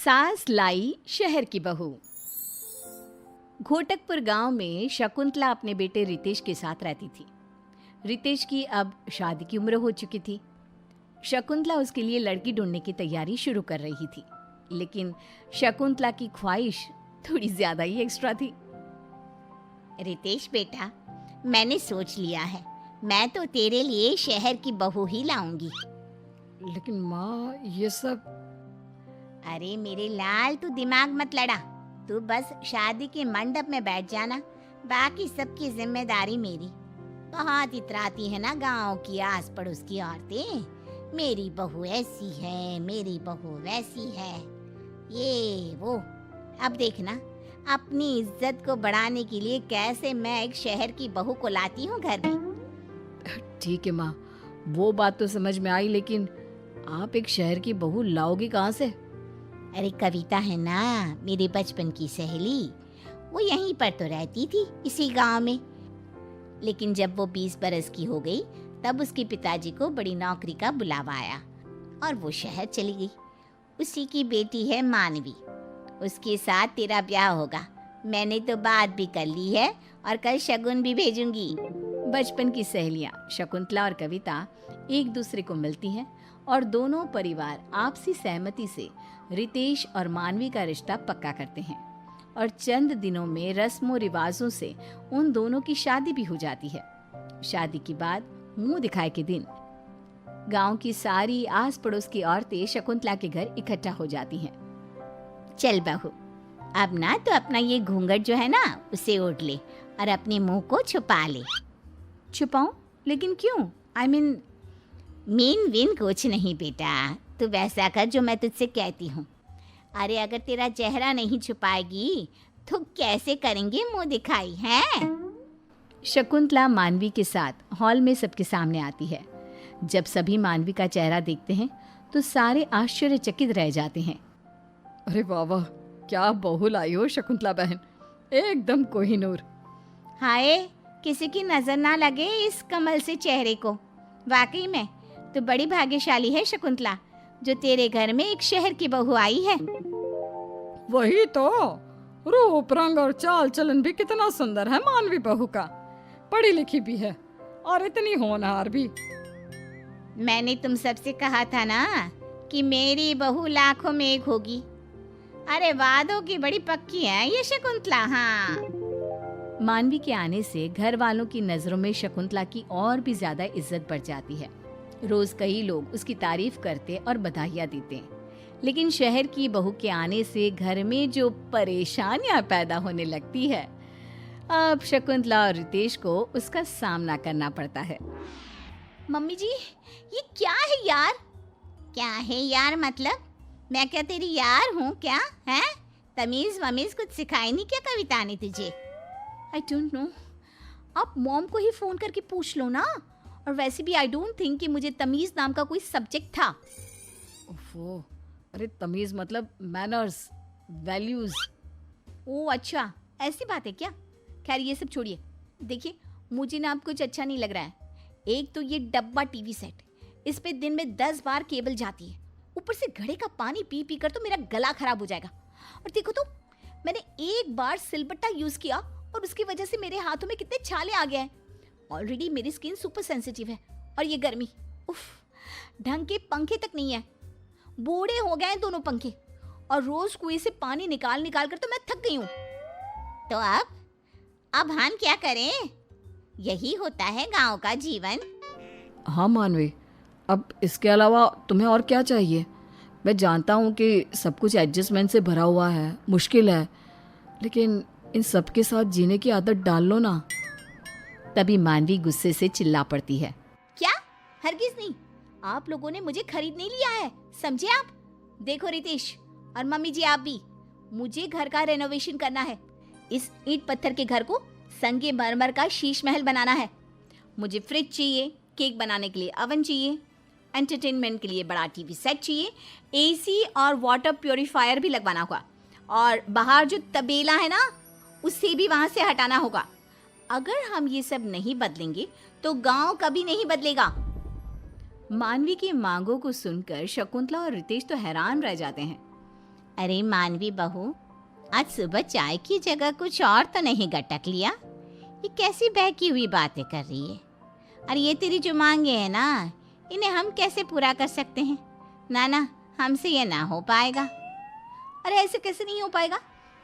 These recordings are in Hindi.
सास लाई शहर की बहू। घोटकपुर गांव में शकुंतला अपने बेटे रितेश के साथ रहती थी। रितेश की अब शादी की उम्र हो चुकी थी। शकुंतला उसके लिए लड़की ढूंढने की तैयारी शुरू कर रही थी, लेकिन शकुंतला की ख्वाहिश थोड़ी ज्यादा ही एक्स्ट्रा थी। रितेश बेटा, मैंने सोच लिया है, मैं तो तेरे लिए शहर की बहू ही लाऊंगी। लेकिन माँ, ये सब। अरे मेरे लाल, तू दिमाग मत लड़ा। तू बस शादी के मंडप में बैठ जाना, बाकी सबकी जिम्मेदारी मेरी। बहुत इतराती है ना गांव की आस पड़ोस की औरतें, मेरी बहू ऐसी है, मेरी बहू वैसी है, ये वो। अब देखना, अपनी इज्जत को बढ़ाने के लिए कैसे मैं एक शहर की बहू को लाती हूँ घर में। ठीक है माँ, वो बात तो समझ में आई, लेकिन आप एक शहर की बहू लाओगी कहाँ से? अरे कविता है ना, मेरे बचपन की सहेली, वो यहीं पर तो रहती थी, इसी गांव में। लेकिन जब वो 20 बरस की हो गई, तब उसके पिताजी को बड़ी नौकरी का बुलावा आया और वो शहर चली गई। उसी की बेटी है मानवी, उसके साथ तेरा ब्याह होगा। मैंने तो बात भी कर ली है और कल शगुन भी भेजूंगी। बचपन की सहेलियां शकुंतला और कविता एक दूसरे को मिलती हैं और दोनों परिवार आपसी सहमति से रितेश और मानवी का रिश्ता पक्का करते हैं और चंद दिनों में रस्मों रिवाजों से उन दोनों की शादी भी हो जाती है। शादी के बाद मुंह दिखाए के दिन गांव की सारी आस पड़ोस की औरतें शकुंतला के घर इकट्ठा हो जाती हैं। चल बहू, अब ना तो अपना ये घूंघट जो है ना, उसे ओढ़ ले और अपने मुंह को छुपा ले। छुपाऊं? लेकिन क्यों? मीन विन कुछ नहीं बेटा, तू वैसा कर जो मैं तुझसे कहती हूँ। अरे अगर तेरा चेहरा नहीं छुपाएगी तो कैसे करेंगे मुंह दिखाई है? शकुंतला मानवी के साथ हॉल में सबके सामने आती है। जब सभी मानवी का चेहरा देखते हैं तो सारे आश्चर्यचकित रह जाते हैं। अरे वाह वाह, क्या बहू लाई हो शकुंतला बहन, एकदम कोहिनूर। हाय, किसी की नजर ना लगे इस कमल से चेहरे को। वाकई में तो बड़ी भाग्यशाली है शकुंतला, जो तेरे घर में एक शहर की बहू आई है। वही तो, रूप रंग और चाल चलन भी कितना सुंदर है मानवी बहू का। पढ़ी लिखी भी है और इतनी होनहार भी। मैंने तुम सबसे कहा था ना कि मेरी बहू लाखों में एक होगी। अरे वादों की बड़ी पक्की है ये शकुंतला। हाँ, मानवी के आने से घर वालों की नजरों में शकुंतला की और भी ज्यादा इज्जत बढ़ जाती है। रोज कई लोग उसकी तारीफ करते और बधाइयाँ देते हैं, लेकिन शहर की बहू के आने से घर में जो परेशानियां पैदा होने लगती है, अब शकुंतला और रितेश को उसका सामना करना पड़ता है। मम्मी जी, ये क्या है यार? क्या है यार मतलब? मैं क्या तेरी यार हूँ क्या? है तमीज वमीज कुछ सिखाई नहीं क्या कविता ने तुझे? आई डोंट नो, आप मॉम को ही फोन करके पूछ लो ना। और वैसे भी आई डोंट थिंक कि मुझे तमीज नाम का कोई सब्जेक्ट था। ओफो, अरे तमीज मतलब मैनर्स, वैल्यूज। ओह अच्छा, ऐसी बात है क्या? खैर ये सब छोड़िए। देखिए, मुझे ना अब कुछ अच्छा नहीं लग रहा है। एक तो ये डब्बा टीवी सेट, इस पे दिन में 10 बार केबल जाती है, ऊपर से घड़े का पानी पी पी कर तो मेरा गला खराब हो जाएगा। और देखो तो, मैंने एक बार सिलबट्टा यूज किया और उसकी वजह से मेरे हाथों में कितने छाले आ गए हैं। ऑलरेडी मेरी स्किन सुपर सेंसिटिव है और ये गर्मी, उफ, ढंग के पंखे तक नहीं है। बूढ़े हो गए हैं दोनों पंखे और रोज कुएं से पानी निकाल निकाल कर तो मैं थक गई हूँ। तो अब हम क्या करें? यही होता है गांव का जीवन। हाँ मानवी, अब इसके अलावा तुम्हें और क्या चाहिए? मैं जानता हूँ कि सब कुछ एडजस्टमेंट से भरा हुआ है, मुश्किल है, लेकिन इन सब के साथ जीने की आदत डाल लो ना। तभी मानवी गुस्से से चिल्ला पड़ती है। क्या? हरगिज नहीं, आप लोगों ने मुझे खरीद नहीं लिया है, समझे आप? देखो रितेश और मम्मी जी, आप भी, मुझे घर का रेनोवेशन करना है। इस ईंट पत्थर के घर को संगे मरमर का शीश महल बनाना है। मुझे फ्रिज चाहिए, केक बनाने के लिए ओवन चाहिए, एंटरटेनमेंट के लिए बड़ा टीवी सेट चाहिए, एसी और वाटर प्योरीफायर भी लगवाना होगा, और बाहर जो तबेला है ना, उसे भी वहां से हटाना होगा। अगर हम ये सब नहीं बदलेंगे तो गांव कभी नहीं बदलेगा। मानवी की मांगों को सुनकर शकुंतला और रितेश तो हैरान रह जाते हैं। अरे मानवी बहू, आज सुबह चाय की जगह कुछ और तो नहीं गटक लिया? ये कैसी बहकी हुई बातें कर रही है? और ये तेरी जो मांगे हैं ना, इन्हें हम कैसे पूरा कर सकते हैं? ना, हमसे ये ना हो पाएगा। अरे ऐसे कैसे नहीं हो पाएगा?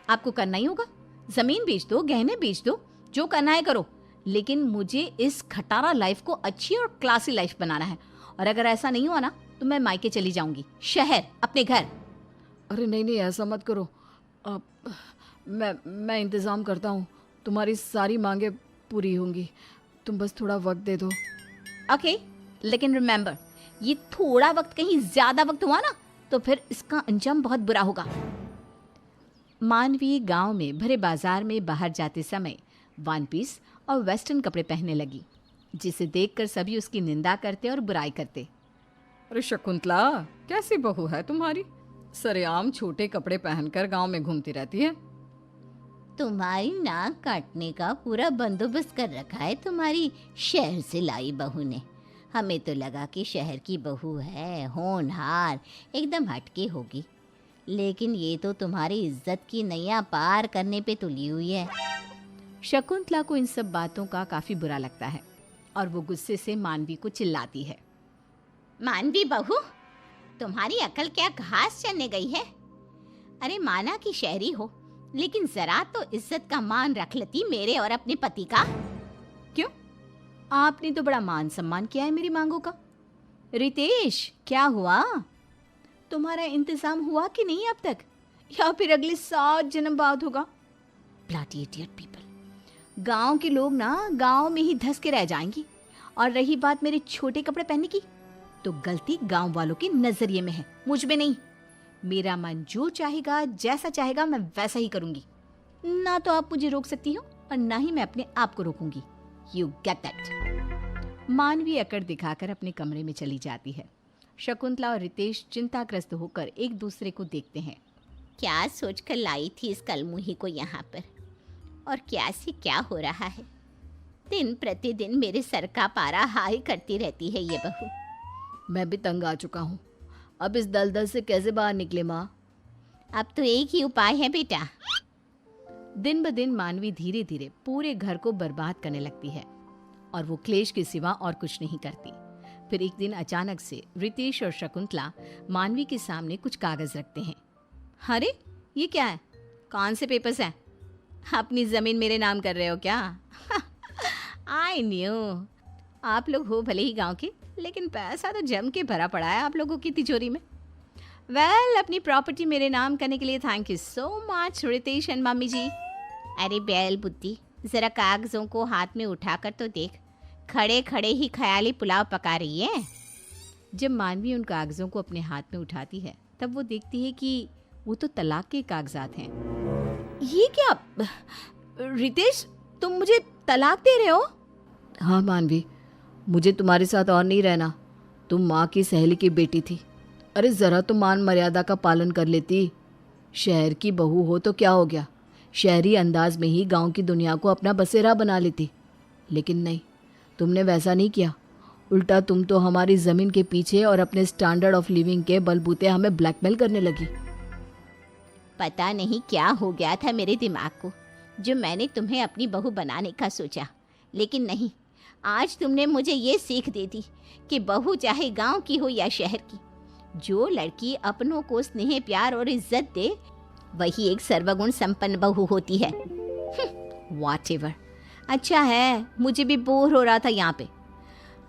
आपको करना ही होगा। जमीन बेच दो, गहने बेच दो, जो करना है करो, लेकिन मुझे इस खटारा लाइफ को अच्छी और क्लासी लाइफ बनाना है। और अगर ऐसा नहीं हुआ ना तो मैं मायके चली जाऊंगी, शहर, अपने घर। अरे नहीं, ऐसा मत करो। अब मैं इंतज़ाम करता हूँ, तुम्हारी सारी मांगे पूरी होंगी। तुम बस थोड़ा वक्त दे दो। ओके, लेकिन रिमेंबर, ये थोड़ा वक्त कहीं ज्यादा वक्त हुआ ना तो फिर इसका अंजाम बहुत बुरा होगा। मानवी गांव में भरे बाजार में बाहर जाते समय वन पीस और वेस्टर्न कपड़े पहनने लगी, जिसे देखकर सभी उसकी निंदा करते और बुराई करते। अरे शकुंतला, कैसी बहू है तुम्हारी? सरेआम छोटे कपड़े पहनकर गांव में घूमती रहती है। तुम्हारी नाक काटने का पूरा बंदोबस्त कर रखा है तुम्हारी शहर से लाई बहू ने। हमें तो लगा कि शहर की बहू है, होनहार, एकदम हटके होगी, लेकिन ये तो तुम्हारी इज्जत की नैया पार करने पे तुली हुई है। शकुंतला को इन सब बातों का काफी बुरा लगता है और वो गुस्से से मानवी को चिल्लाती है। मानवी बहू, तुम्हारी अकल क्या घास चरने गई है? अरे माना कि शहरी हो, लेकिन जरा तो इज्जत का मान रख लेती मेरे और अपने पति का। क्यों? आपने तो बड़ा मान सम्मान किया है मेरी मांगों का। रितेश, क्या हुआ? तुम्हारा इंतजाम हुआ कि नहीं अब तक, या फिर अगले 7 जन्म बाद होगा? Bloody idiot people. गांव के लोग ना गांव में ही धस के रह जाएंगी। और रही बात मेरे छोटे कपड़े पहनने की, तो गलती गांव वालों के नजरिए में है, मुझ में नहीं। मेरा मन जो चाहेगा, जैसा चाहेगा, मैं वैसा ही करूंगी। ना तो आप मुझे रोक सकती हो और ना ही मैं अपने आप को रोकूंगी। You get that. मानवी अकड़ दिखाकर अपने कमरे में चली जाती है। शकुंतला और रितेश चिंताग्रस्त होकर एक दूसरे को देखते हैं। क्या सोचकर लाई थी इस कलमुही को यहाँ पर, और क्या से क्या हो रहा है? दिन प्रतिदिन मेरे सर का पारा हाई करती रहती है ये बहू। मैं भी तंग आ चुका हूँ। अब इस दलदल से कैसे बाहर निकले माँ? अब तो एक ही उपाय है बेटा। दिन ब दिन मानवी धीरे धीरे पूरे घर को बर्बाद करने लगती है और वो क्लेश के सिवा और कुछ नहीं करती। फिर एक दिन अचानक से रितेश और शकुंतला मानवी के सामने कुछ कागज रखते हैं। अरे ये क्या है? कौन से पेपर्स हैं? अपनी जमीन मेरे नाम कर रहे हो क्या? I knew. आप लोग हो भले ही गांव के, लेकिन पैसा तो जम के भरा पड़ा है आप लोगों की तिजोरी में। वेल, अपनी प्रॉपर्टी मेरे नाम करने के लिए thank you so much Ritesh and mummy ji. अरे बैल बुद्धि, जरा कागजों को हाथ में उठाकर तो देख, खड़े खड़े ही ख्याली पुलाव पका रही है। जब मानवी उन कागजों को अपने हाथ में उठाती है तब वो देखती है कि वो तो तलाक के कागजात हैं। ये क्या रितेश, तुम मुझे तलाक दे रहे हो? हाँ मानवी, मुझे तुम्हारे साथ और नहीं रहना। तुम माँ की सहेली की बेटी थी। अरे ज़रा तो मान मर्यादा का पालन कर लेती। शहर की बहू हो तो क्या हो गया, शहरी अंदाज में ही गांव की दुनिया को अपना बसेरा बना लेती। लेकिन नहीं, तुमने वैसा नहीं किया। उल्टा तुम तो हमारी ज़मीन के पीछे और अपने स्टैंडर्ड ऑफ लिविंग के बलबूते हमें ब्लैकमेल करने लगी। पता नहीं क्या हो गया था मेरे दिमाग को, जो मैंने तुम्हें अपनी बहू बनाने का सोचा। लेकिन नहीं, आज तुमने मुझे ये सीख दे दी कि बहू चाहे गांव की हो या शहर की, जो लड़की अपनों को स्नेह, प्यार और इज्जत दे, वही एक सर्वगुण संपन्न बहू होती है। व्हाटएवर। अच्छा है, मुझे भी बोर हो रहा था यहाँ पे।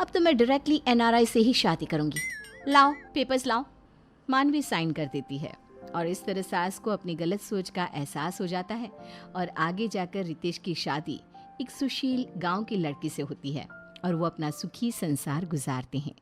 अब तो मैं डायरेक्टली एनआरआई से ही शादी करूँगी। लाओ पेपर्स लाओ। मानवी साइन कर देती है और इस तरह सास को अपनी गलत सोच का एहसास हो जाता है और आगे जाकर रितेश की शादी एक सुशील गांव की लड़की से होती है और वो अपना सुखी संसार गुजारते हैं।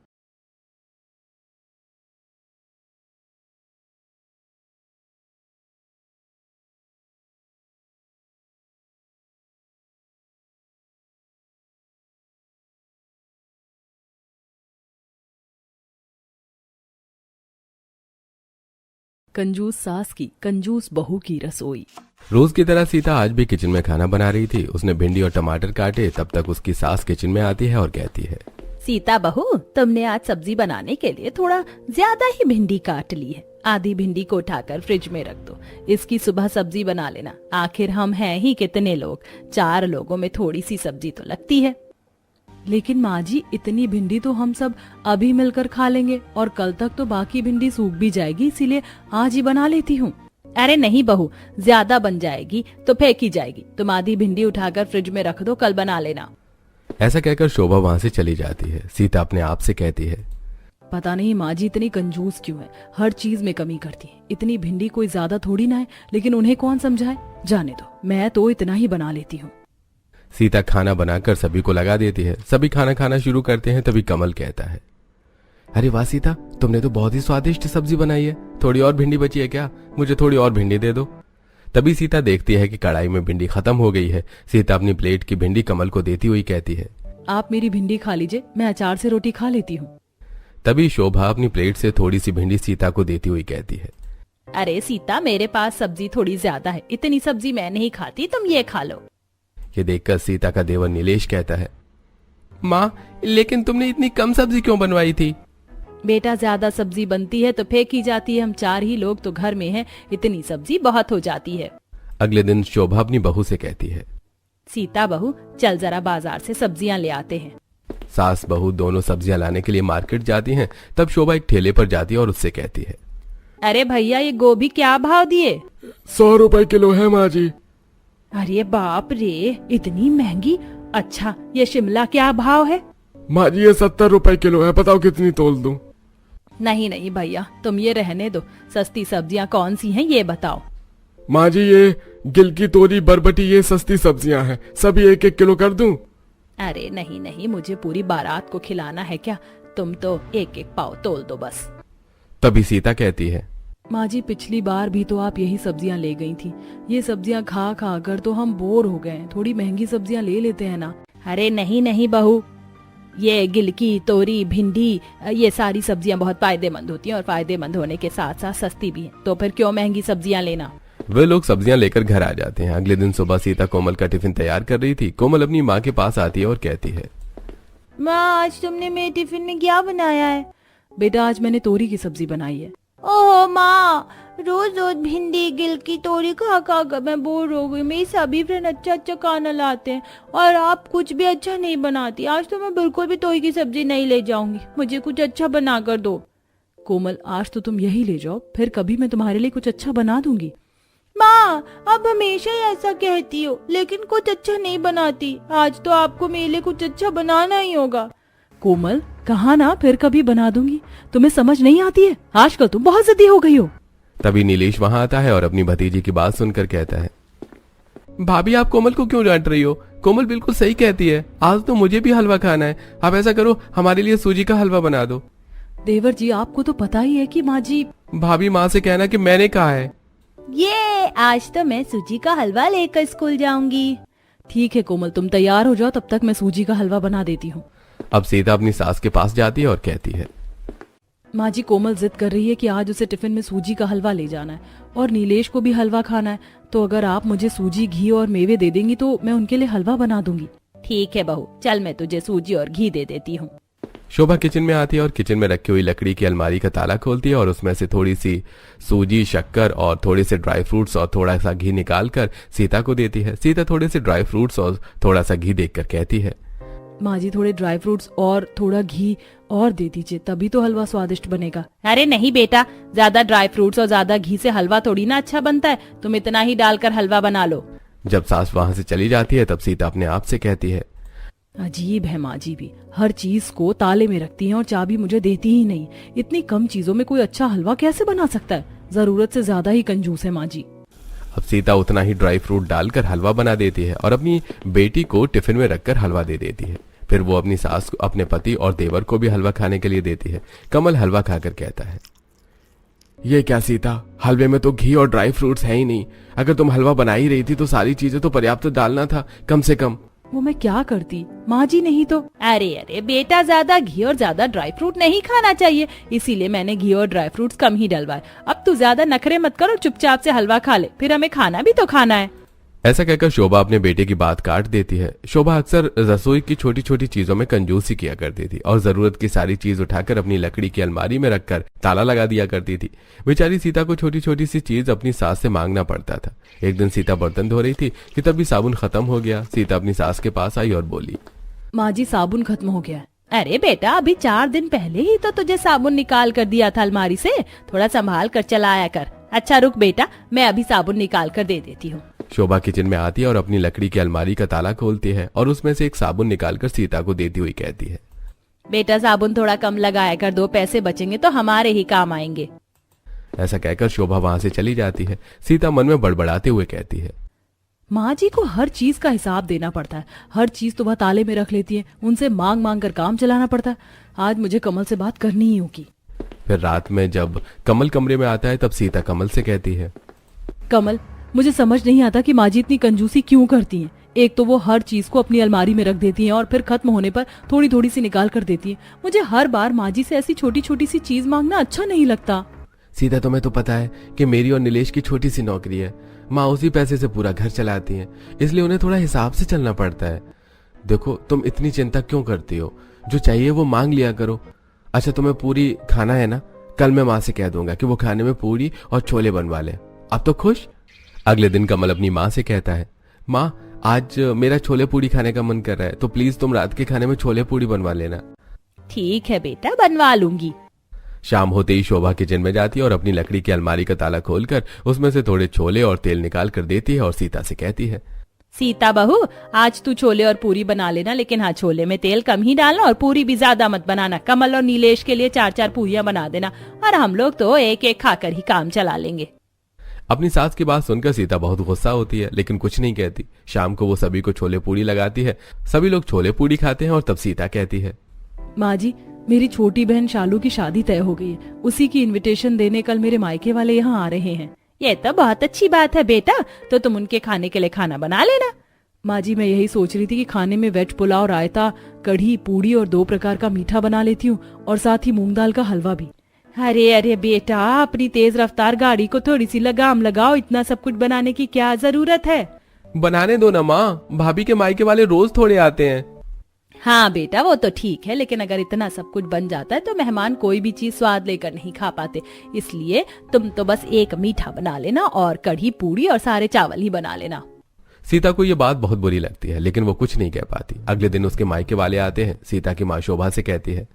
कंजूस सास की कंजूस बहू की रसोई। रोज की तरह सीता आज भी किचन में खाना बना रही थी। उसने भिंडी और टमाटर काटे, तब तक उसकी सास किचन में आती है और कहती है, सीता बहू, तुमने आज सब्जी बनाने के लिए थोड़ा ज्यादा ही भिंडी काट ली है। आधी भिंडी को उठाकर फ्रिज में रख दो, इसकी सुबह सब्जी बना लेना। आखिर हम हैं ही कितने लोग, 4 लोगों में थोड़ी सी सब्जी तो लगती है। लेकिन माँ जी, इतनी भिंडी तो हम सब अभी मिलकर खा लेंगे और कल तक तो बाकी भिंडी सूख भी जाएगी, इसीलिए आज ही बना लेती हूँ। अरे नहीं बहू, ज्यादा बन जाएगी तो फेंकी जाएगी। तुम आधी भिंडी उठाकर फ्रिज में रख दो, कल बना लेना। ऐसा कहकर शोभा वहां से चली जाती है। सीता अपने आप से कहती है, पता नहीं माँ जी इतनी कंजूस क्यों है, हर चीज में कमी करती है। इतनी भिंडी कोई ज्यादा थोड़ी ना है, लेकिन उन्हें कौन समझाए। जाने दो, मैं तो इतना ही बना लेती हूँ। सीता खाना बनाकर सभी को लगा देती है। सभी खाना खाना शुरू करते हैं। तभी कमल कहता है, अरे वाह सीता, तुमने तो बहुत ही स्वादिष्ट सब्जी बनाई है। थोड़ी और भिंडी बची है क्या? मुझे थोड़ी और भिंडी दे दो। तभी सीता देखती है कि कढ़ाई में भिंडी खत्म हो गई है। सीता अपनी प्लेट की भिंडी कमल को देती हुई कहती है, आप मेरी भिंडी खा लीजिए, मैं अचार से रोटी खा लेती हूँ। तभी शोभा अपनी प्लेट से थोड़ी सी भिंडी सीता को देती हुई कहती है, अरे सीता, मेरे पास सब्जी थोड़ी ज्यादा है, इतनी सब्जी मैं नहीं खाती, तुम ये खा लो। ये देखकर सीता का देवर नीलेश कहता है, माँ, लेकिन तुमने इतनी कम सब्जी क्यों बनवाई थी? बेटा, ज्यादा सब्जी बनती है तो फेंकी जाती है, हम 4 ही लोग तो घर में हैं, इतनी सब्जी बहुत हो जाती है। अगले दिन शोभा अपनी बहू से कहती है, सीता बहू, चल जरा बाजार से सब्जियां ले आते हैं। सास बहू दोनों सब्जियां लाने के लिए मार्केट जाती हैं। तब शोभा एक ठेले पर जाती है और उससे कहती है, अरे भैया, ये गोभी क्या भाव दिए? 100 रुपए किलो है माँ जी। अरे बाप रे, इतनी महंगी। अच्छा, ये शिमला क्या भाव है? माँ जी, ये 70 रुपए किलो है, बताओ कितनी तोल दूं? नहीं नहीं भैया, तुम ये रहने दो। सस्ती सब्जियां कौन सी हैं ये बताओ। माँ जी, ये गिलकी, तोरी, बरबटी, ये सस्ती सब्जियां हैं, सभी 1-1 किलो कर दूं? अरे नहीं नहीं, मुझे पूरी बारात को खिलाना है क्या? तुम तो 1-1 पाव तोल दो बस। तभी सीता कहती है, माँ जी, पिछली बार भी तो आप यही सब्जियां ले गई थी। ये सब्जियां खा खा कर तो हम बोर हो गए हैं, थोड़ी महंगी सब्जियां ले लेते हैं ना। अरे नहीं नहीं बहू, ये गिलकी, तोरी, भिंडी, ये सारी सब्जियां बहुत फायदेमंद होती हैं और फायदेमंद होने के साथ साथ सस्ती भी हैं, तो फिर क्यों महंगी सब्जियां लेना। वे लोग सब्जियां लेकर घर आ जाते हैं। अगले दिन सुबह सीता कोमल का टिफिन तैयार कर रही थी। कोमल अपनी माँ के पास आती है और कहती है, माँ, आज तुमने मेरे टिफिन में क्या बनाया है? बेटा, आज मैंने तोरी की सब्जी बनाई है। ओह माँ, रोज रोज भिंडी, गिलकी, तोरी खा खा कर मैं बोर हो गई। मेरी सभी फ्रेंड अच्छा अच्छा खाना लाते हैं और आप कुछ भी अच्छा नहीं बनाती। आज तो मैं बिल्कुल भी तोरी की सब्जी नहीं ले जाऊंगी, मुझे कुछ अच्छा बना कर दो। कोमल, आज तो तुम यही ले जाओ, फिर कभी मैं तुम्हारे लिए कुछ अच्छा बना दूंगी। माँ, आप हमेशा ही ऐसा कहती हो, लेकिन कुछ अच्छा नहीं बनाती। आज तो आपको मेरे लिए कुछ अच्छा बनाना ही होगा। कोमल, कहा ना फिर कभी बना दूंगी, तुम्हें समझ नहीं आती है? आजकल तुम बहुत जिद्दी हो गई हो। तभी नीलेश वहां आता है और अपनी भतीजी की बात सुनकर कहता है, भाभी, आप कोमल को क्यों डांट रही हो? कोमल बिल्कुल सही कहती है, आज तो मुझे भी हलवा खाना है। आप ऐसा करो, हमारे लिए सूजी का हलवा बना दो। देवर जी, आपको तो पता ही है कि माँ जी। भाभी, माँ से कहना कि मैंने कहा है। ये आज तो मैं सूजी का हलवा लेकर स्कूल जाऊंगी। ठीक है कोमल, तुम तैयार हो जाओ, तब तक मैं सूजी का हलवा बना देती हूँ। अब सीता अपनी सास के पास जाती है और कहती है, माँ जी, कोमल जिद कर रही है कि आज उसे टिफिन में सूजी का हलवा ले जाना है और नीलेश को भी हलवा खाना है, तो अगर आप मुझे सूजी, घी और मेवे दे देंगी तो मैं उनके लिए हलवा बना दूंगी। ठीक है बहू, चल मैं तुझे सूजी और घी दे देती हूँ। शोभा किचन में आती है और किचन में रखी हुई लकड़ी की अलमारी का ताला खोलती है और उसमें से थोड़ी सी सूजी, शक्कर और थोड़े से ड्राई फ्रूट्स और थोड़ा सा घी निकालकर सीता को देती है। सीता थोड़े से ड्राई फ्रूट्स और थोड़ा सा घी देखकर कहती है, माँ जी, थोड़े ड्राई फ्रूट्स और थोड़ा घी और दे दीजिए, तभी तो हलवा स्वादिष्ट बनेगा। अरे नहीं बेटा, ज्यादा ड्राई फ्रूट्स और ज्यादा घी से हलवा थोड़ी ना अच्छा बनता है, तुम इतना ही डालकर हलवा बना लो। जब सास वहां से चली जाती है तब सीता अपने आप से कहती है, अजीब है माँ जी भी, हर चीज को ताले में रखती हैं और चाबी मुझे देती ही नहीं। इतनी कम चीजों में कोई अच्छा हलवा कैसे बना सकता है? जरूरत से ज्यादा ही कंजूस है माँ जी। अब सीता उतना ही ड्राई फ्रूट डालकर हलवा बना देती है और अपनी बेटी को टिफिन में रखकर हलवा दे देती है। फिर वो अपनी सास को, अपने पति और देवर को भी हलवा खाने के लिए देती है। कमल हलवा खाकर कहता है, ये क्या सीता, हलवे में तो घी और ड्राई फ्रूट्स है ही नहीं। अगर तुम हलवा बना ही रही थी तो सारी चीजें तो पर्याप्त डालना था, कम से कम। वो मैं क्या करती माँ जी, नहीं तो। अरे अरे बेटा, ज्यादा घी और ज्यादा ड्राई फ्रूट नहीं खाना चाहिए, इसीलिए मैंने घी और ड्राई फ्रूट्स कम ही डलवाए। अब तू ज्यादा नखरे मत कर और चुपचाप से हलवा खा ले, फिर हमें खाना भी तो खाना है। ऐसा कहकर शोभा अपने बेटे की बात काट देती है। शोभा अक्सर रसोई की छोटी छोटी चीजों में कंजूसी किया करती थी और जरूरत की सारी चीज उठाकर अपनी लकड़ी की अलमारी में रखकर ताला लगा दिया करती थी। बेचारी सीता को छोटी छोटी सी चीज अपनी सास से मांगना पड़ता था। एक दिन सीता बर्तन धो रही थी कि तभी साबुन खत्म हो गया। सीता अपनी सास के पास आई और बोली, माँ जी साबुन खत्म हो गया है। अरे बेटा, अभी 4 दिन पहले ही तो तुझे साबुन निकाल कर दिया था अलमारी से, थोड़ा संभाल कर चलाया कर। अच्छा रुक बेटा, मैं अभी साबुन निकाल कर दे देती हूँ। शोभा किचन में आती है और अपनी लकड़ी की अलमारी का ताला खोलती है और उसमें से एक साबुन निकालकर सीता को देती हुई कहती है, बेटा साबुन थोड़ा कम लगाया कर, 2 पैसे बचेंगे तो हमारे ही काम आएंगे। ऐसा कहकर शोभा वहां से चली जाती है। सीता मन में बड़बड़ाते हुए कहती है, माँ जी को हर चीज का हिसाब देना पड़ता है, हर चीज तो वह ताले में रख लेती है, उनसे मांग मांग कर काम चलाना पड़ता है। आज मुझे कमल से बात करनी ही होगी। फिर रात में जब कमल कमरे में आता है तब सीता कमल से कहती है, कमल, मुझे समझ नहीं आता कि माँ जी इतनी कंजूसी क्यों करती हैं। एक तो वो हर चीज को अपनी अलमारी में रख देती हैं और फिर खत्म होने पर थोड़ी थोड़ी सी निकाल कर देती हैं। मुझे हर बार माँ जी से ऐसी छोटी छोटी सी चीज मांगना अच्छा नहीं लगता। सीता तुम्हें तो पता है कि मेरी और नीलेश की छोटी सी नौकरी है। माँ उसी पैसे से पूरा घर चलाती हैं, इसलिए उन्हें थोड़ा हिसाब से चलना पड़ता है। देखो तुम इतनी चिंता क्यों करती हो, जो चाहिए वो मांग लिया करो। अच्छा तुम्हें पूरी खाना है ना, कल मैं माँ से कह दूंगा कि वो खाने में पूरी और छोले बनवा ले। अब तो खुश। अगले दिन कमल अपनी माँ से कहता है, माँ आज मेरा छोले पूरी खाने का मन कर रहा है, तो प्लीज तुम रात के खाने में छोले पूरी बनवा लेना। ठीक है बेटा, बनवा लूंगी। शाम होते ही शोभा किचन में जाती है और अपनी लकड़ी की अलमारी का ताला खोलकर उसमें से थोड़े छोले और तेल निकाल कर देती है और सीता से कहती है, सीता बहू, आज तू छोले और पूरी बना लेना, लेकिन हाँ छोले में तेल कम ही डालना और पूरी भी ज्यादा मत बनाना। कमल और नीलेश के लिए 4-4 पूरियां बना देना और हम लोग तो एक एक खाकर ही काम चला लेंगे। अपनी सास की बात सुनकर सीता बहुत गुस्सा होती है, लेकिन कुछ नहीं कहती। शाम को वो सभी को छोले पूरी लगाती है। सभी लोग छोले पूरी खाते हैं और तब सीता कहती है, माँ जी, मेरी छोटी बहन शालू की शादी तय हो गई है, उसी की इनविटेशन देने कल मेरे मायके वाले यहाँ आ रहे हैं। ये तो बहुत अच्छी बात है बेटा, तो तुम उनके खाने के लिए खाना बना लेना। माँ जी, मैं यही सोच रही थी कि खाने में वेज पुलाव, रायता, कढ़ी, पूड़ी और 2 प्रकार का मीठा बना लेती हूँ और साथ ही मूंग दाल का हलवा भी। अरे अरे बेटा, अपनी तेज रफ्तार गाड़ी को थोड़ी सी लगाम लगाओ, इतना सब कुछ बनाने की क्या जरूरत है। बनाने दो ना माँ, भाभी के मायके वाले रोज थोड़े आते हैं। हाँ बेटा, वो तो ठीक है, लेकिन अगर इतना सब कुछ बन जाता है तो मेहमान कोई भी चीज स्वाद लेकर नहीं खा पाते। इसलिए तुम तो बस एक मीठा बना लेना और कढ़ी, पूड़ी और सारे चावल ही बना लेना। सीता को ये बात बहुत बुरी लगती है, लेकिन वो कुछ नहीं कह पाती। अगले दिन उसके मायके वाले आते हैं। सीता की माँ शोभा से कहती है,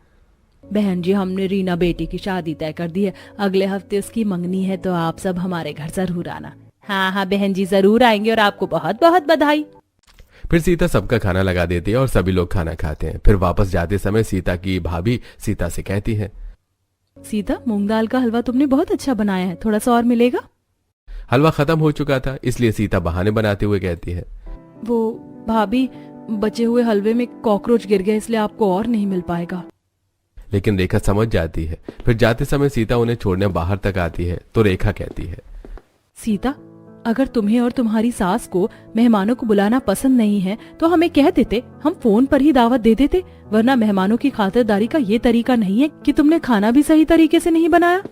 बहन जी, हमने रीना बेटी की शादी तय कर दी है, अगले हफ्ते उसकी मंगनी है, तो आप सब हमारे घर जरूर आना। हाँ हाँ बहन जी, जरूर आएंगे और आपको बहुत बहुत बधाई। फिर सीता सबका खाना लगा देती है और सभी लोग खाना खाते हैं। फिर वापस जाते समय सीता की भाभी सीता से कहती है, सीता, मूंग दाल का हलवा तुमने बहुत अच्छा बनाया है, थोड़ा सा और मिलेगा? हलवा खत्म हो चुका था, इसलिए सीता बहाने बनाते हुए कहती है, वो भाभी, बचे हुए हलवे में कॉकरोच गिर गया, इसलिए आपको और नहीं मिल पाएगा। लेकिन रेखा समझ जाती है। फिर जाते समय सीता उन्हें छोड़ने बाहर तक आती है तो रेखा कहती है, सीता, अगर तुम्हें और तुम्हारी सास को मेहमानों को बुलाना पसंद नहीं है तो हमें कह देते, हम फोन पर ही दावत दे देते, वरना मेहमानों की खातिरदारी का ये तरीका नहीं है कि तुमने खाना भी सही तरीके से नहीं बनाया।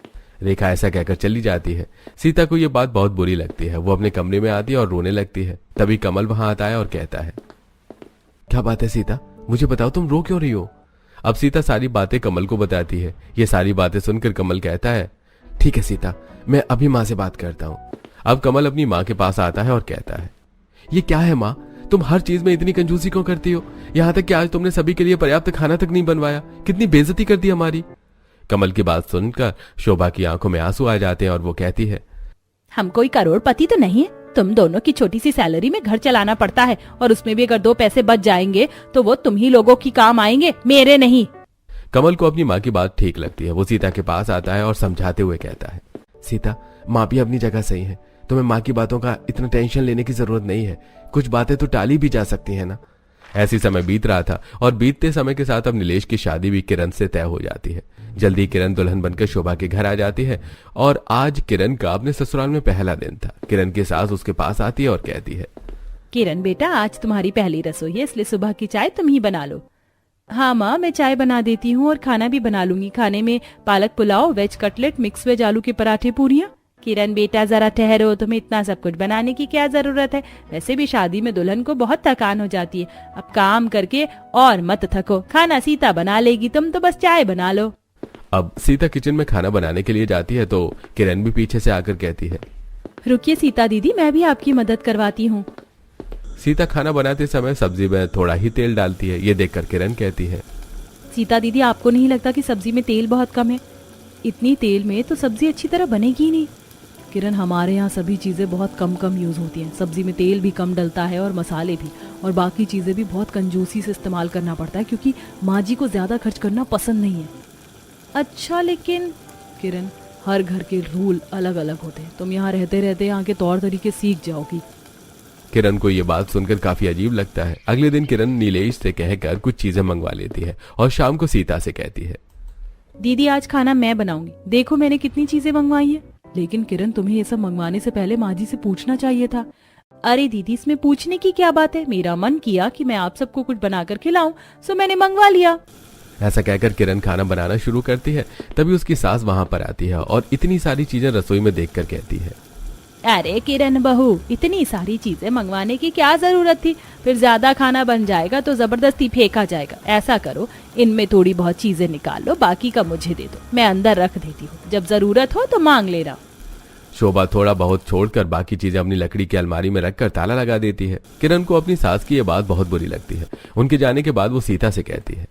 रेखा ऐसा कहकर चली जाती है। सीता को ये बात बहुत बुरी लगती है। वो अपने कमरे में आती है और रोने लगती है। तभी कमल वहां आता है और कहता है, क्या बात है सीता, मुझे बताओ तुम रो क्यों रही हो? अब सीता सारी बातें कमल को बताती है। ये सारी बातें सुनकर कमल कहता है, ठीक है सीता, मैं अभी माँ से बात करता हूँ। अब कमल अपनी माँ के पास आता है और कहता है, ये क्या है माँ, तुम हर चीज में इतनी कंजूसी क्यों करती हो? यहाँ तक कि आज तुमने सभी के लिए पर्याप्त खाना तक नहीं बनवाया, कितनी बेइज्जती कर दी हमारी। कमल की बात सुनकर शोभा की आंखों में आंसू आ जाते हैं और वो कहती है, हम कोई करोड़पति तो नहीं है, तुम दोनों की छोटी सी सैलरी में घर चलाना पड़ता है और उसमें भी अगर 2 पैसे बच जाएंगे तो वो तुम ही लोगों की काम आएंगे, मेरे नहीं। कमल को अपनी माँ की बात ठीक लगती है। वो सीता के पास आता है और समझाते हुए कहता है, सीता, माँ भी अपनी जगह सही है, तुम्हें माँ की बातों का इतना टेंशन लेने की जरूरत नहीं है, कुछ बातें तो टाली भी जा सकती है ना। ऐसी समय बीत रहा था और बीतते समय के साथ अब नीलेश की शादी भी किरण से तय हो जाती है। जल्दी किरण दुल्हन बनकर शोभा के घर आ जाती है और आज किरण का अपने ससुराल में पहला दिन था। किरण की सास उसके पास आती है और कहती है, किरण बेटा, आज तुम्हारी पहली रसोई है, इसलिए सुबह की चाय तुम ही बना लो। हाँ माँ, मैं चाय बना देती हूँ और खाना भी बना लूंगी। खाने में पालक पुलाव, वेज कटलेट, मिक्स वेज आलू के पराठे, पूरियाँ। किरण बेटा जरा ठहरो, तुम्हें इतना सब कुछ बनाने की क्या जरूरत है? वैसे भी शादी में दुल्हन को बहुत थकान हो जाती है। अब काम करके और मत थको, खाना सीता बना लेगी, तुम तो बस चाय बना लो। अब सीता किचन में खाना बनाने के लिए जाती है तो किरण भी पीछे से आकर कहती है, रुकिए सीता दीदी, मैं भी आपकी मदद करवाती हूँ। सीता खाना बनाते समय सब्जी में थोड़ा ही तेल डालती है। ये देखकर किरण कहती है, सीता दीदी, आपको नहीं लगता कि सब्जी में तेल बहुत कम है? इतनी तेल में तो सब्जी अच्छी तरह बनेगी ही नहीं। किरण, हमारे यहाँ सभी चीज़ें बहुत कम कम यूज़ होती हैं। सब्जी में तेल भी कम डलता है और मसाले भी, और बाकी चीज़ें भी बहुत कंजूसी से इस्तेमाल करना पड़ता है क्योंकि माँ जी को ज़्यादा खर्च करना पसंद नहीं है। अच्छा, लेकिन किरण, हर घर के रूल अलग अलग होते हैं। तुम यहाँ रहते रहते यहाँ के तौर तरीके सीख जाओगी। किरण को ये बात सुनकर काफी अजीब लगता है। अगले दिन किरण नीलेश से कहकर कुछ चीजें मंगवा लेती है और शाम को सीता से कहती है, दीदी आज खाना मैं बनाऊंगी, देखो मैंने कितनी चीजें मंगवाई है। लेकिन किरण, तुम्हें ये सब मंगवाने से पहले माँ जी से पूछना चाहिए था। अरे दीदी, इसमें पूछने की क्या बात है? मेरा मन किया कि मैं आप सबको कुछ बनाकर खिलाऊं, सो मैंने मंगवा लिया। ऐसा कहकर किरण खाना बनाना शुरू करती है। तभी उसकी सास वहां पर आती है और इतनी सारी चीजें रसोई में देखकर कहती है, अरे किरण बहू, इतनी सारी चीजें मंगवाने की क्या जरूरत थी? फिर ज्यादा खाना बन जाएगा तो जबरदस्ती फेंका जाएगा। ऐसा करो, इनमें थोड़ी बहुत चीजें निकाल लो, बाकी का मुझे दे दो, मैं अंदर रख देती हूँ, जब जरूरत हो तो मांग लेना। शोभा थोड़ा बहुत छोड़कर बाकी चीजें अपनी लकड़ी की अलमारी में रखकर ताला लगा देती है। किरण को अपनी सास की यह बात बहुत बुरी लगती है। उनके जाने के बाद वो सीता से कहती है,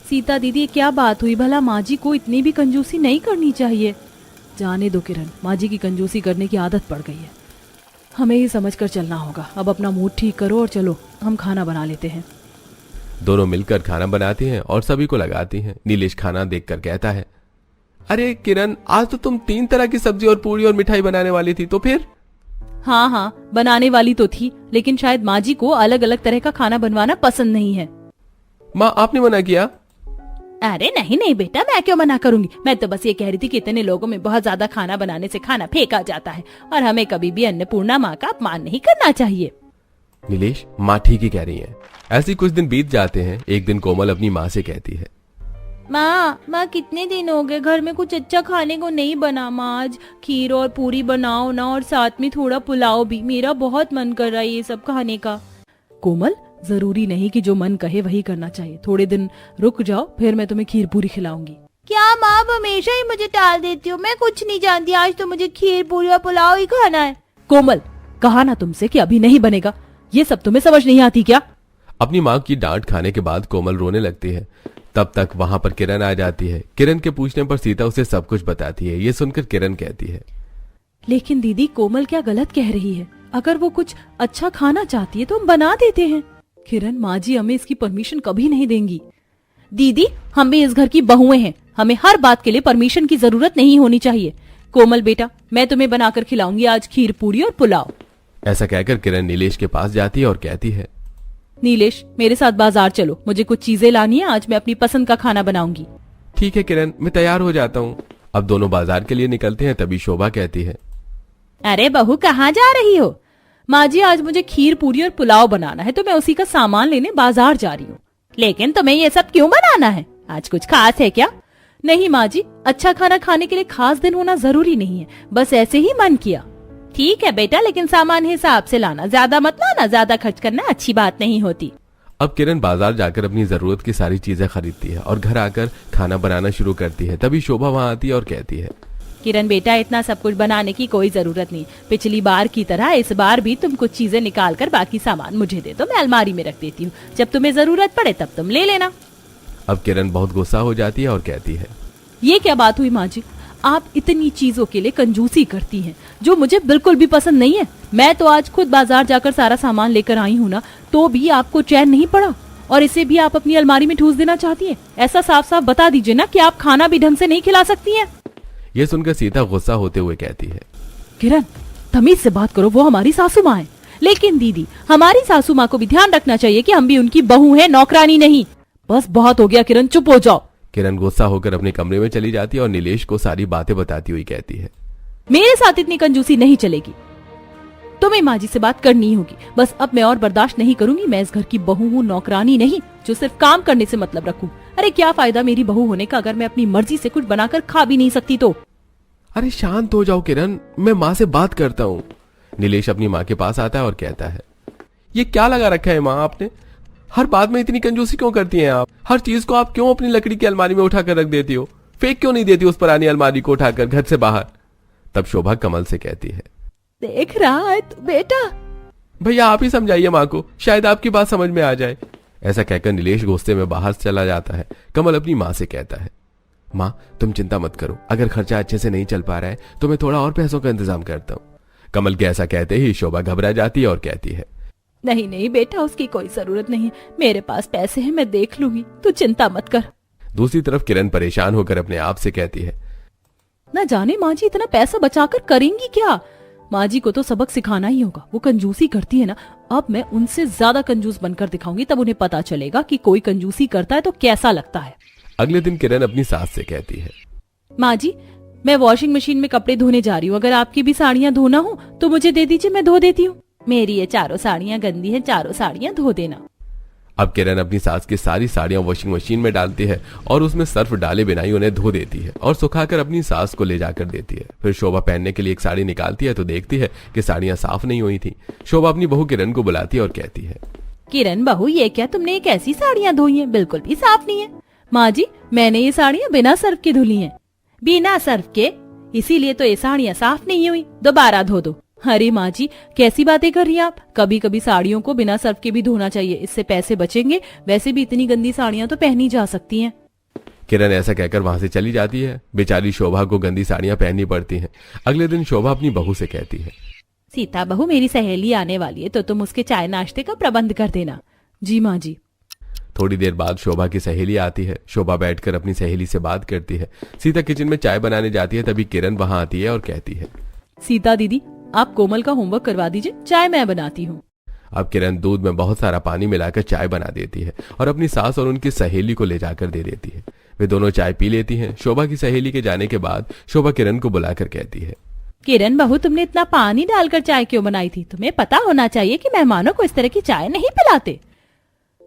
सीता दीदी, क्या बात हुई भला? माँ जी को इतनी भी कंजूसी नहीं करनी चाहिए। जाने दो किरण, माँ जी की कंजूसी करने की आदत पड़ गई है। हमें ही समझकर चलना होगा। अब अपना मूड ठीक करो और चलो हम खाना बना लेते हैं। दोनों मिलकर खाना बनाती हैं और सभी को लगाती हैं। नीलेश खाना देखकर कहता है, अरे किरण, आज तो तुम 3 तरह की सब्जी और पूरी और मिठाई बनाने वाली थी, तो फिर? हाँ, बनाने वाली तो थी, लेकिन शायद माँ जी को अलग अलग तरह का खाना बनवाना पसंद नहीं है। माँ, आपने मना किया? अरे नहीं बेटा, मैं क्यों मना करूंगी? मैं तो बस ये कह रही थी कि इतने लोगों में बहुत ज्यादा खाना बनाने से खाना फेंका जाता है और हमें कभी भी अन्नपूर्णा माँ का अपमान नहीं करना चाहिए। नीलेश, माँ ठीक ही कह रही है। ऐसे कुछ दिन बीत जाते हैं। एक दिन कोमल अपनी माँ से कहती है, माँ कितने दिन हो गए घर में कुछ अच्छा खाने को नहीं बना। माँ आज खीर और पूरी बनाओ ना, और साथ में थोड़ा पुलाव भी, मेरा बहुत मन कर रहा है ये सब खाने का। कोमल, जरूरी नहीं कि जो मन कहे वही करना चाहिए। थोड़े दिन रुक जाओ, फिर मैं तुम्हें खीर पूरी खिलाऊंगी। क्या माँ, हमेशा ही मुझे टाल देती हो? मैं कुछ नहीं जानती, आज तो मुझे खीर पूरी और पुलाव ही खाना है। कोमल, कहा ना तुमसे कि अभी नहीं बनेगा। ये सब तुम्हें समझ नहीं आती क्या? अपनी माँ की डांट खाने के बाद कोमल रोने लगती है। तब तक वहां पर किरण आ जाती है। किरण के पूछने पर सीता उसे सब कुछ बताती है। ये सुनकर किरण कहती है, लेकिन दीदी, कोमल क्या गलत कह रही है? अगर वो कुछ अच्छा खाना चाहती है तो हम बना देते हैं। किरण, माँ जी हमें इसकी परमिशन कभी नहीं देंगी। दीदी, हम भी इस घर की बहुएं हैं, हमें हर बात के लिए परमिशन की जरूरत नहीं होनी चाहिए। कोमल बेटा, मैं तुम्हें बनाकर खिलाऊंगी आज खीर पूरी और पुलाव। ऐसा कहकर किरण नीलेश के पास जाती है और कहती है, नीलेश, मेरे साथ बाजार चलो, मुझे कुछ चीजें लानी है, आज मैं अपनी पसंद का खाना बनाऊंगी। ठीक है किरण, मैं तैयार हो जाता हूँ। अब दोनों बाजार के लिए निकलते हैं। तभी शोभा कहती है, अरे बहू, कहाँ जा रही हो? माँ जी, आज मुझे खीर पूरी और पुलाव बनाना है तो मैं उसी का सामान लेने बाजार जा रही हूँ। लेकिन तुम्हें ये सब क्यों बनाना है? आज कुछ खास है क्या? नहीं माँ जी, अच्छा खाना खाने के लिए खास दिन होना जरूरी नहीं है, बस ऐसे ही मन किया। ठीक है बेटा, लेकिन सामान हिसाब से लाना, ज्यादा मत लाना, ज्यादा खर्च करना अच्छी बात नहीं होती। अब किरण बाजार जाकर अपनी जरूरत की सारी चीजें खरीदती है और घर आकर खाना बनाना शुरू करती है। तभी शोभा वहाँ आती है और कहती है, किरण बेटा, इतना सब कुछ बनाने की कोई जरूरत नहीं। पिछली बार की तरह इस बार भी तुम कुछ चीजें निकाल कर बाकी सामान मुझे दे दो, मैं अलमारी में रख देती हूँ, जब तुम्हें जरूरत पड़े तब तुम ले लेना। अब किरण बहुत गुस्सा हो जाती है और कहती है, ये क्या बात हुई माँ जी? आप इतनी चीजों के लिए कंजूसी करती हैं जो मुझे बिल्कुल भी पसंद नहीं है। मैं तो आज खुद बाजार जाकर सारा सामान लेकर आई हूँ ना, तो भी आपको चैन नहीं पड़ा, और इसे भी आप अपनी अलमारी में ठूस देना चाहती हैं। ऐसा साफ साफ बता दीजिए ना कि आप खाना भी ढंग से नहीं खिला सकती हैं। ये सुनकर सीता गुस्सा होते हुए कहती है, किरण, तमीज से बात करो, वो हमारी सासू माँ है। लेकिन दीदी, हमारी सासू माँ को भी ध्यान रखना चाहिए कि हम भी उनकी बहू हैं, नौकरानी नहीं। बस बहुत हो गया किरण, चुप हो जाओ। किरण गुस्सा होकर अपने कमरे में चली जाती है और नीलेश को सारी बातें बताती हुई कहती है, मेरे साथ इतनी कंजूसी नहीं चलेगी, तुम्हें माँ जी से बात करनी होगी। बस अब मैं और बर्दाश्त नहीं करूंगी। मैं इस घर की बहू हूँ, नौकरानी नहीं, जो सिर्फ काम करने से मतलब रखूं। अरे क्या फायदा मेरी बहू होने का अगर मैं अपनी मर्जी से कुछ बनाकर खा भी नहीं सकती तो? अरे शांत हो जाओ किरण, मैं माँ से बात करता हूँ। नीलेश अपनी माँ के पास आता है और कहता है, ये क्या लगा रखा है माँ आपने? हर बात में इतनी कंजूसी क्यों करती हैं आप? हर चीज को आप क्यों अपनी लकड़ी की अलमारी में उठाकर रख देती हो? फेंक क्यों नहीं देती उस पुरानी अलमारी को उठाकर घर से बाहर? तब शोभा कमल से कहती है, देख रहा है तू बेटा? भैया आप ही समझाइए माँ को, शायद आपकी बात समझ में आ जाए। ऐसा कहकर नीलेश गुस्से में बाहर चला जाता है। कमल अपनी माँ से कहता है, माँ तुम चिंता मत करो, अगर खर्चा अच्छे से नहीं चल पा रहा है तो मैं थोड़ा और पैसों का इंतजाम करता हूँ। कमल के ऐसा कहते ही शोभा घबरा जाती है और कहती है, नहीं नहीं बेटा, उसकी कोई जरूरत नहीं है, मेरे पास पैसे हैं, मैं देख लूंगी, तू चिंता मत कर। दूसरी तरफ किरण परेशान होकर अपने आप से कहती है, न जाने माँ जी इतना पैसा बचाकर करेंगी क्या? माँ जी को तो सबक सिखाना ही होगा, वो कंजूसी करती है ना। अब मैं उनसे ज्यादा कंजूस बनकर दिखाऊंगी, तब उन्हें पता चलेगा कि कोई कंजूसी करता है तो कैसा लगता है। अगले दिन किरण अपनी सास से कहती है, माँ जी मैं वॉशिंग मशीन में कपड़े धोने जा रही हूँ, अगर आपकी भी साड़ियाँ धोना हो तो मुझे दे दीजिए, मैं धो देती हूँ। मेरी ये चारों साड़ियाँ गंदी हैं, चारों साड़ियाँ धो देना। अब किरण अपनी सास की सारी साड़ियां वॉशिंग मशीन में डालती है और उसमें सर्फ डाले बिना ही उन्हें धो देती है और सुखाकर अपनी सास को ले जाकर देती है। फिर शोभा पहनने के लिए एक साड़ी निकालती है तो देखती है कि साड़ियां साफ नहीं हुई थी। शोभा अपनी बहू किरण को बुलाती है और कहती है, किरण बहू ये क्या तुमने एक ऐसी साड़ियाँ धोई हैं, बिल्कुल भी साफ नहीं है। माँ जी मैंने ये साड़ियाँ बिना सर्फ के धुली हैं। बिना सर्फ के? इसीलिए तो ये साड़ियाँ साफ नहीं हुई, दोबारा धो दो। अरे माँ जी कैसी बातें कर रही हैं आप? कभी कभी साड़ियों को बिना सर्फ के भी धोना चाहिए, इससे पैसे बचेंगे। वैसे भी इतनी गंदी साड़ियाँ तो पहनी जा सकती हैं। किरण ऐसा कहकर वहां से चली जाती है। बेचारी शोभा को गंदी साड़ियां पहननी पड़ती हैं। अगले दिन शोभा अपनी बहू से कहती है, सीता बहू मेरी सहेली आने वाली है तो तुम उसके चाय नाश्ते का प्रबंध कर देना। जी माँ जी। थोड़ी देर बाद शोभा की सहेली आती है। शोभा बैठकर अपनी सहेली से बात करती है। सीता किचन में चाय बनाने जाती है, तभी किरण वहां आती है और कहती है, सीता दीदी आप कोमल का होमवर्क करवा दीजिए, चाय मैं बनाती हूँ। अब किरण दूध में बहुत सारा पानी मिलाकर चाय बना देती है और अपनी सास और उनकी सहेली को ले जाकर दे देती है। वे दोनों चाय पी लेती हैं। शोभा की सहेली के जाने के बाद शोभा किरण को बुलाकर कहती है, किरण बहू तुमने इतना पानी डालकर चाय क्यों बनाई थी? तुम्हें पता होना चाहिए कि मेहमानों को इस तरह की चाय नहीं पिलाते।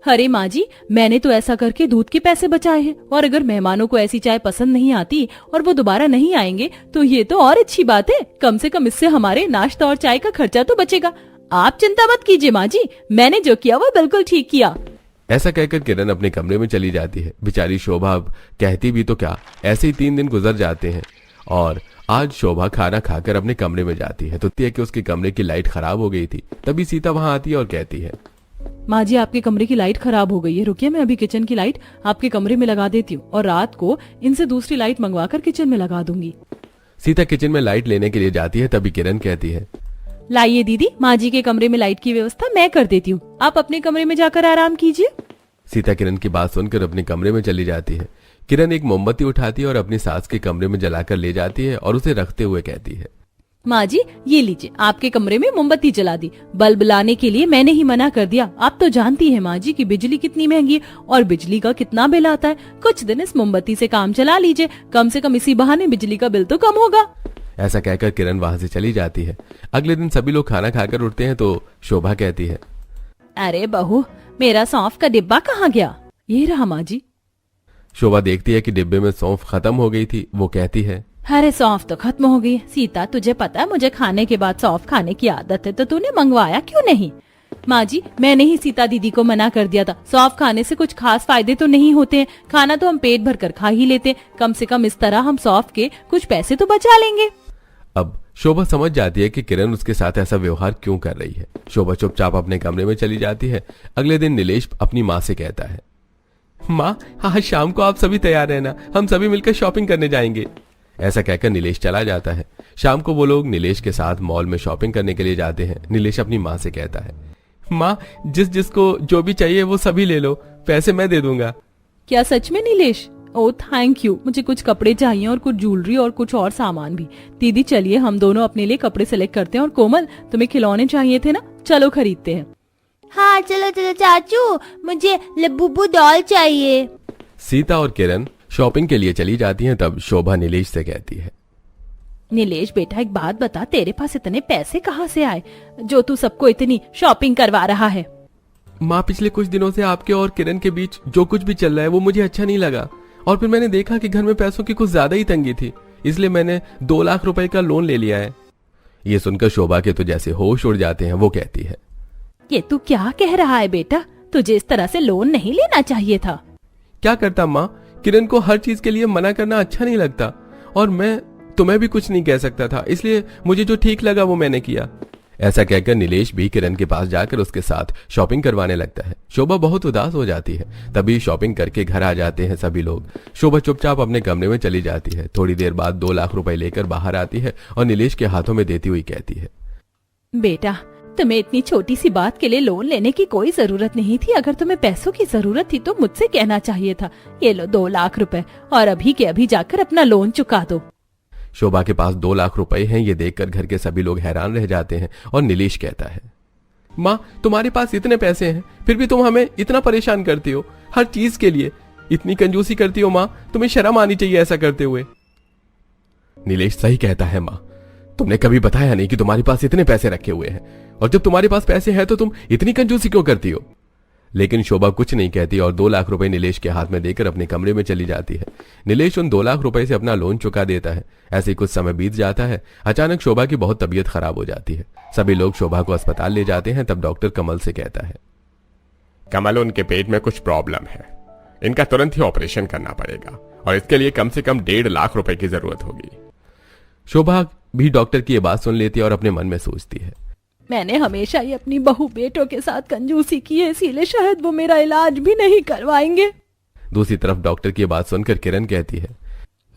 अरे माँ जी मैंने तो ऐसा करके दूध के पैसे बचाए हैं, और अगर मेहमानों को ऐसी चाय पसंद नहीं आती और वो दोबारा नहीं आएंगे तो ये तो और अच्छी बात है। कम से कम इससे हमारे नाश्ता और चाय का खर्चा तो बचेगा। आप चिंता मत कीजिए माँ जी, मैंने जो किया वो बिल्कुल ठीक किया। ऐसा कहकर किरण अपने कमरे में चली जाती है। बेचारी शोभा अब कहती भी तो क्या, ऐसे ही 3 दिन गुजर जाते हैं और आज शोभा खाना खाकर अपने कमरे में जाती है तो कि उसके कमरे की लाइट खराब हो गई थी। तभी सीता वहां आती है और कहती है, माँ जी आपके कमरे की लाइट खराब हो गई है, रुकिए मैं अभी किचन की लाइट आपके कमरे में लगा देती हूँ और रात को इनसे दूसरी लाइट मंगवाकर किचन में लगा दूंगी। सीता किचन में लाइट लेने के लिए जाती है। तभी किरण कहती है, लाइए दीदी माँ जी के कमरे में लाइट की व्यवस्था मैं कर देती हूँ, आप अपने कमरे में जाकर आराम कीजिए। सीता किरण की बात सुनकर अपने कमरे में चली जाती है। किरण एक मोमबत्ती उठाती है और अपनी सास के कमरे में जलाकर ले जाती है और उसे रखते हुए कहती है, माँ जी ये लीजिए आपके कमरे में मोमबत्ती जला दी। बल्ब लाने के लिए मैंने ही मना कर दिया। आप तो जानती है माँ जी कि बिजली कितनी महंगी है और बिजली का कितना बिल आता है। कुछ दिन इस मोमबत्ती से काम चला लीजिए, कम से कम इसी बहाने बिजली का बिल तो कम होगा। ऐसा कहकर किरण वहां से चली जाती है। अगले दिन सभी लोग खाना खाकर उठते हैं तो शोभा कहती है, अरे बहू मेरा सौंफ का डिब्बा कहाँ गया? ये रहा माँ जी। शोभा देखती है कि डिब्बे में सौंफ खत्म हो गई थी। वो कहती है, अरे सौंफ तो खत्म हो गई। सीता तुझे पता है मुझे खाने के बाद सौंफ खाने की आदत है, तो तूने मंगवाया क्यों नहीं? माँ जी मैंने ही सीता दीदी को मना कर दिया था, सौंफ खाने से कुछ खास फायदे तो नहीं होते हैं, खाना तो हम पेट भर कर खा ही लेते, कम से कम इस तरह हम सौंफ के कुछ पैसे तो बचा लेंगे। अब शोभा समझ जाती है कि किरण उसके साथ ऐसा व्यवहार क्यों कर रही है। शोभा चुपचाप अपने कमरे में चली जाती है। अगले दिन नीलेश अपनी माँ से कहता है, माँ आज शाम को आप सभी तैयार रहना, हम सभी मिलकर शॉपिंग करने जाएंगे। ऐसा कहकर नीलेश चला जाता है। शाम को वो लोग नीलेश के साथ मॉल में शॉपिंग करने के लिए जाते हैं। नीलेश अपनी माँ से कहता है, माँ जिसको जो भी चाहिए वो सभी ले लो, पैसे मैं दे दूंगा। क्या सच में नीलेश? ओह थैंक यू, मुझे कुछ कपड़े चाहिए और कुछ ज्वेलरी और कुछ और सामान भी। दीदी चलिए हम दोनों अपने लिए कपड़े सिलेक्ट करते हैं, और कोमल तुम्हें खिलौने चाहिए थे ना, चलो खरीदते हैं। हाँ चलो चलो चाचू, मुझे लबुबू डॉल चाहिए। सीता और किरण शॉपिंग के लिए चली जाती हैं। तब शोभा नीलेश से कहती है, नीलेश बेटा एक बात बता, तेरे पास इतने पैसे कहाँ से आए जो तू सबको इतनी शॉपिंग करवा रहा है? माँ पिछले कुछ दिनों से आपके और किरण के बीच जो कुछ भी चल रहा है वो मुझे अच्छा नहीं लगा, और फिर मैंने देखा कि घर में पैसों की कुछ ज्यादा ही तंगी थी, इसलिए मैंने 2 लाख रुपए का लोन ले लिया है। ये सुनकर शोभा के तो जैसे होश उड़ जाते हैं। वो कहती है, ये तू क्या कह रहा है बेटा? तुझे इस तरह से लोन नहीं लेना चाहिए था। क्या करता माँ, किरण को हर चीज के लिए मना करना अच्छा नहीं लगता और मैं तुम्हें भी कुछ नहीं कह सकता था, इसलिए मुझे जो ठीक लगा वो मैंने किया। ऐसा कहकर नीलेश भी किरण के पास जाकर उसके साथ शॉपिंग करवाने लगता है। शोभा बहुत उदास हो जाती है। तभी शॉपिंग करके घर आ जाते हैं सभी लोग। शोभा चुपचाप अपने कमरे में चली जाती है। थोड़ी देर बाद 2 लाख रुपए लेकर बाहर आती है और नीलेश के हाथों में देती हुई कहती है, बेटा, तुम्हें इतनी छोटी सी बात के लिए लोन लेने की कोई जरूरत नहीं थी। अगर तुम्हें पैसों की जरूरत थी तो मुझसे कहना चाहिए था। ये लो 2 लाख रुपए और अभी के अभी जाकर अपना लोन चुका दो। शोभा के पास 2 लाख रुपए हैं। ये देखकर घर के सभी लोग हैरान रह जाते हैं और नीलेश कहता है, माँ, तुम्हारे पास इतने पैसे हैं फिर भी तुम हमें इतना परेशान करती हो, हर चीज के लिए इतनी कंजूसी करती हो। माँ, तुम्हें शर्म आनी चाहिए ऐसा करते हुए। नीलेश सही कहता है माँ, तुमने कभी बताया नहीं कि तुम्हारे पास इतने पैसे रखे हुए हैं, और जब तुम्हारे पास पैसे हैं तो तुम इतनी कंजूसी क्यों करती हो। लेकिन शोभा कुछ नहीं कहती और 2 लाख रुपए नीलेश के हाथ में देकर अपने कमरे में चली जाती है। नीलेश उन 2 लाख रुपए से अपना लोन चुका देता है। ऐसे ही कुछ समय बीत जाता है। अचानक शोभा की बहुत तबीयत खराब हो जाती है। सभी लोग शोभा को अस्पताल ले जाते हैं। तब डॉक्टर कमल से कहता है, कमल, उनके पेट में कुछ प्रॉब्लम है, इनका तुरंत ही ऑपरेशन करना पड़ेगा और इसके लिए कम से कम 1.5 लाख रुपए की जरूरत होगी। शोभा भी डॉक्टर की ये बात सुन लेती है और अपने मन में सोचती है, मैंने हमेशा ही अपनी बहू बेटों के साथ कंजूसी की है, इसीलिए शायद वो मेरा इलाज भी नहीं करवाएंगे। दूसरी तरफ डॉक्टर की बात सुनकर किरण कहती है,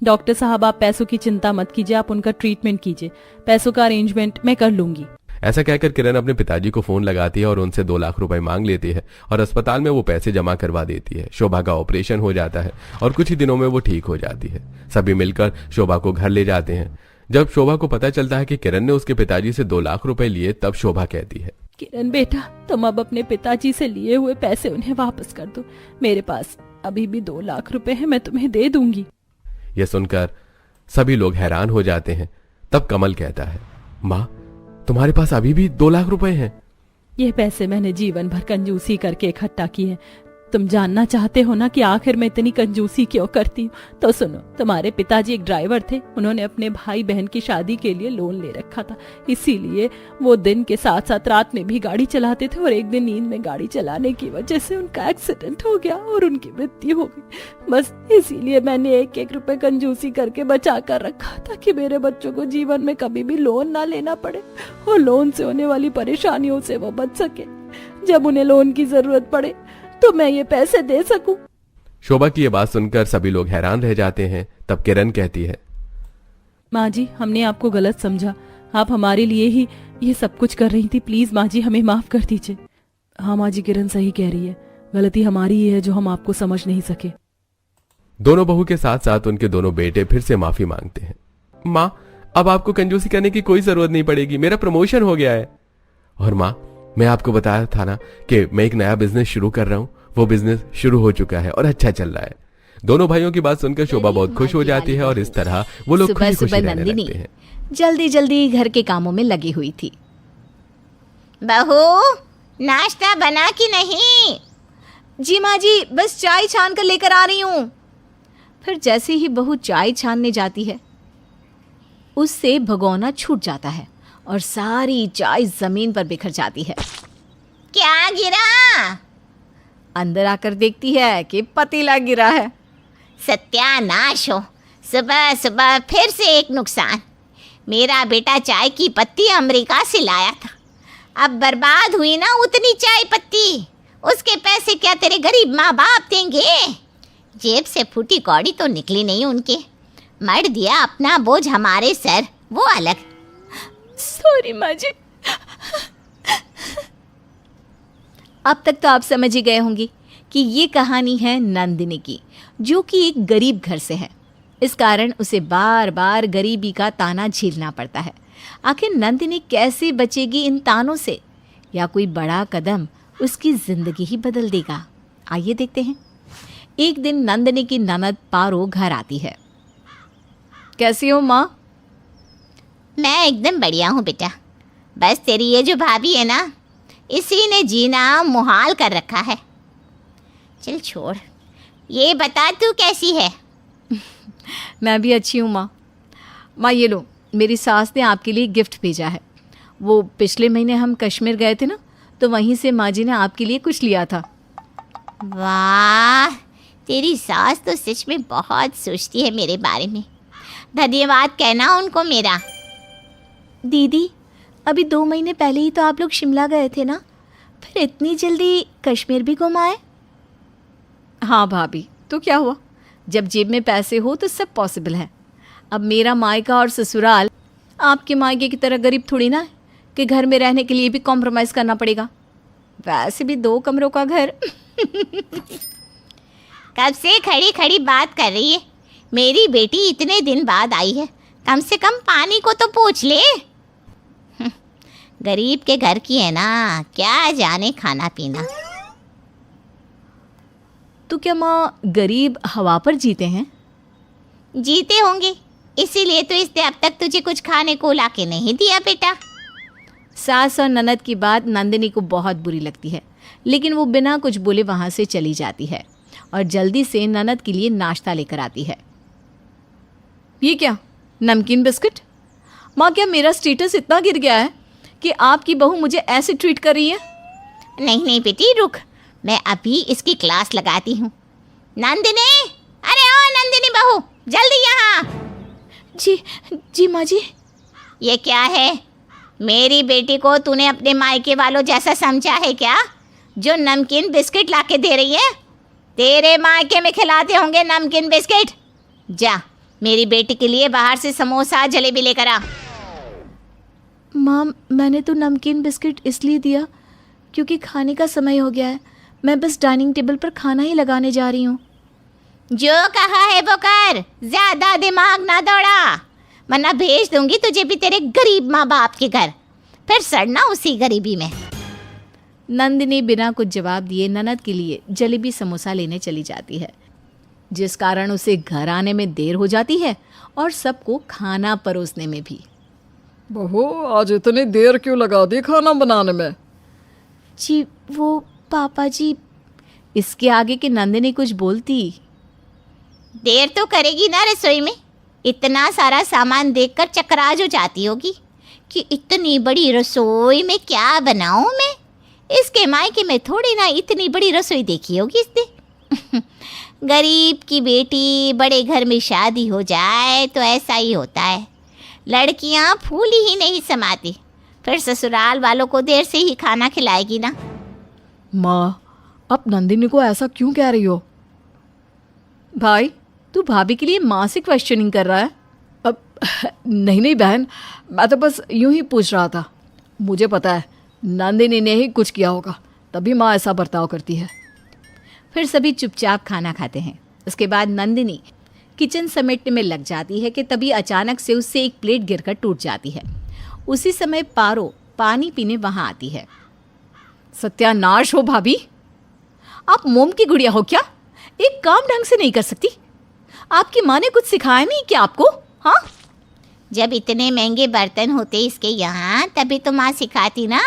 डॉक्टर साहब, आप पैसों की चिंता मत कीजिए, आप उनका ट्रीटमेंट कीजिए, पैसों का अरेंजमेंट मैं कर लूंगी। ऐसा कहकर किरण अपने पिताजी को फोन लगाती है और उनसे 2 लाख रुपए मांग लेती है और अस्पताल में वो पैसे जमा करवा देती है। शोभा का ऑपरेशन हो जाता है और कुछ ही दिनों में वो ठीक हो जाती है। सभी मिलकर शोभा को घर ले जाते हैं। जब शोभा को पता चलता है कि किरण ने उसके पिताजी से 2 लाख रुपए लिए, तब शोभा कहती है, किरण बेटा, तुम अब अपने पिताजी से लिए हुए पैसे उन्हें वापस कर दो। मेरे पास अभी भी 2 लाख रुपए हैं, मैं तुम्हें दे दूंगी। यह सुनकर सभी लोग हैरान हो जाते हैं। तब कमल कहता है, माँ, तुम्हारे पास अभी भी 2 लाख रुपए हैं? ये पैसे मैंने जीवन भर कंजूसी करके इकट्ठा किए हैं। तुम जानना चाहते हो ना कि आखिर मैं इतनी कंजूसी क्यों करती हूँ? तो सुनो, तुम्हारे पिताजी एक ड्राइवर थे। उन्होंने अपने भाई बहन की शादी के लिए लोन ले रखा था, इसीलिए वो दिन के साथ साथ रात में भी गाड़ी चलाते थे। और एक दिन नींद में गाड़ी चलाने की वजह से उनका एक्सीडेंट हो गया और उनकी मृत्यु हो गई। बस इसीलिए मैंने 1-1 रुपए कंजूसी करके बचा कर रखा ताकि मेरे बच्चों को जीवन में कभी भी लोन ना लेना पड़े और लोन से होने वाली परेशानियों से वो बच सके। जब उन्हें लोन की जरूरत पड़े तो मैं ये पैसे दे सकूं। शोभा की ये बात सुनकर सभी लोग हैरान रह जाते हैं। तब किरण कहती है, माँ जी, हमने आपको गलत समझा। आप हमारे लिए ही ये सब कुछ कर रही थी। प्लीज माँ जी, हमें माफ कर दीजिए। हाँ माँ जी, किरण सही कह रही है, गलती हमारी ही है जो हम आपको समझ नहीं सके। दोनों बहू के साथ साथ उनके दोनों बेटे फिर से माफी मांगते हैं। माँ, अब आपको कंजूसी करने की कोई जरूरत नहीं पड़ेगी, मेरा प्रमोशन हो गया है। और माँ, मैं आपको बताया था ना कि मैं एक नया बिजनेस शुरू कर रहा हूँ, वो बिजनेस शुरू हो चुका है और अच्छा चल रहा है। दोनों भाइयों की बात सुनकर शोभा बहुत खुश हो जाती है और इस तरह वो लोग सुबह खुशी खुशी सुबह रहने नंदिनी लगते हैं। जल्दी जल्दी घर के कामों में लगी हुई थी। बहू, नाश्ता बना कि नहीं? जी माँ जी, बस चाय छान कर लेकर आ रही हूँ। फिर जैसे ही बहू चाय छानने जाती है, उससे भगोना छूट जाता है और सारी चाय जमीन पर बिखर जाती है। क्या गिरा? अंदर आकर देखती है कि पतीला गिरा है। सत्यानाश हो, सुबह सुबह फिर से एक नुकसान। मेरा बेटा चाय की पत्ती अमेरिका से लाया था, अब बर्बाद हुई ना उतनी चाय पत्ती। उसके पैसे क्या तेरे गरीब माँ बाप देंगे? जेब से फूटी कौड़ी तो निकली नहीं उनके। मर दिया अपना बोझ हमारे सर, वो अलग। सॉरी माँ जी। अब तक तो आप समझ ही गए होंगे कि ये कहानी है नंदिनी की, जो कि एक गरीब घर से है। इस कारण उसे बार बार गरीबी का ताना झेलना पड़ता है। आखिर नंदिनी कैसे बचेगी इन तानों से, या कोई बड़ा कदम उसकी जिंदगी ही बदल देगा? आइए देखते हैं। एक दिन नंदिनी की ननद पारो घर आती है। कैसी हो माँ? मैं एकदम बढ़िया हूँ बेटा। बस तेरी ये जो भाभी है ना, इसी ने जीना मुहाल कर रखा है। चल छोड़, ये बता तू कैसी है? मैं भी अच्छी हूँ माँ। माँ ये लो, मेरी सास ने आपके लिए गिफ्ट भेजा है। वो पिछले महीने हम कश्मीर गए थे ना, तो वहीं से माँ जी ने आपके लिए कुछ लिया था। वाह, तेरी सास तो सच में बहुत सोचती है मेरे बारे में। धन्यवाद कहना उनको मेरा। दीदी, अभी 2 महीने पहले ही तो आप लोग शिमला गए थे ना, फिर इतनी जल्दी कश्मीर भी घुम आए? हाँ भाभी, तो क्या हुआ, जब जेब में पैसे हो तो सब पॉसिबल है। अब मेरा मायका और ससुराल आपके मायके की तरह गरीब थोड़ी ना है कि घर में रहने के लिए भी कॉम्प्रोमाइज़ करना पड़ेगा। वैसे भी 2 कमरों का घर। कब से खड़ी खड़ी बात कर रही है। मेरी बेटी इतने दिन बाद आई है, कम से कम पानी को तो पूछ ले। गरीब के घर की है ना, क्या जाने खाना पीना। तो क्या माँ गरीब हवा पर जीते हैं? जीते होंगे, इसीलिए तो इसने अब तक तुझे कुछ खाने को ला के नहीं दिया बेटा। सास और ननद की बात नंदिनी को बहुत बुरी लगती है, लेकिन वो बिना कुछ बोले वहाँ से चली जाती है और जल्दी से ननद के लिए नाश्ता लेकर आती है। ये क्या, नमकीन बिस्किट? माँ, क्या मेरा स्टेटस इतना गिर गया है कि आपकी बहू मुझे ऐसे ट्रीट कर रही है? नहीं नहीं बेटी रुक, मैं अभी इसकी क्लास लगाती हूँ। नंदिनी, अरे ओ नंदिनी बहू, जल्दी यहाँ। जी माँ जी। ये क्या है? मेरी बेटी को तूने अपने मायके वालों जैसा समझा है क्या, जो नमकीन बिस्किट लाके दे रही है? तेरे मायके में खिलाते होंगे नमकीन बिस्किट। जा मेरी बेटी के लिए बाहर से समोसा जलेबी लेकर आ। माँ, मैंने तो नमकीन बिस्किट इसलिए दिया क्योंकि खाने का समय हो गया है। मैं बस डाइनिंग टेबल पर खाना ही लगाने जा रही हूँ। जो कहा है वो कर, ज्यादा दिमाग ना दौड़ा, वरना भेज दूंगी तुझे भी तेरे गरीब माँ बाप के घर, फिर सड़ना उसी गरीबी में। नंदिनी बिना कुछ जवाब दिए ननद के लिए जलेबी समोसा लेने चली जाती है, जिस कारण उसे घर आने में देर हो जाती है और सबको खाना परोसने में भी। बहू, आज इतनी देर क्यों लगा दी खाना बनाने में? जी वो पापा जी। इसके आगे कि नंदिनी कुछ बोलती। देर तो करेगी ना रसोई में, इतना सारा सामान देखकर चकरा जो जाती होगी कि इतनी बड़ी रसोई में क्या बनाऊं मैं। इसके मायके में थोड़ी ना इतनी बड़ी रसोई देखी होगी इसने। गरीब की बेटी बड़े घर में शादी हो जाए तो ऐसा ही होता है, लड़कियां फूली ही नहीं समाती, फिर ससुराल वालों को देर से ही खाना खिलाएगी ना। माँ, अब नंदिनी को ऐसा क्यों कह रही हो? भाई, तू भाभी के लिए माँ से क्वेश्चनिंग कर रहा है? अब नहीं बहन, मैं तो बस यूं ही पूछ रहा था। मुझे पता है नंदिनी ने ही कुछ किया होगा, तभी माँ ऐसा बर्ताव करती है। फिर सभी चुपचाप खाना खाते हैं। उसके बाद नंदिनी किचन समेटने में लग जाती है कि तभी अचानक से उससे एक प्लेट गिरकर टूट जाती है। उसी समय पारो पानी पीने वहाँ आती है। सत्यानाश हो भाभी, आप मोम की गुड़िया हो क्या? एक काम ढंग से नहीं कर सकती? आपकी माँ ने कुछ सिखाया नहीं क्या आपको? हाँ, जब इतने महंगे बर्तन होते इसके यहाँ तभी तो माँ सिखाती ना।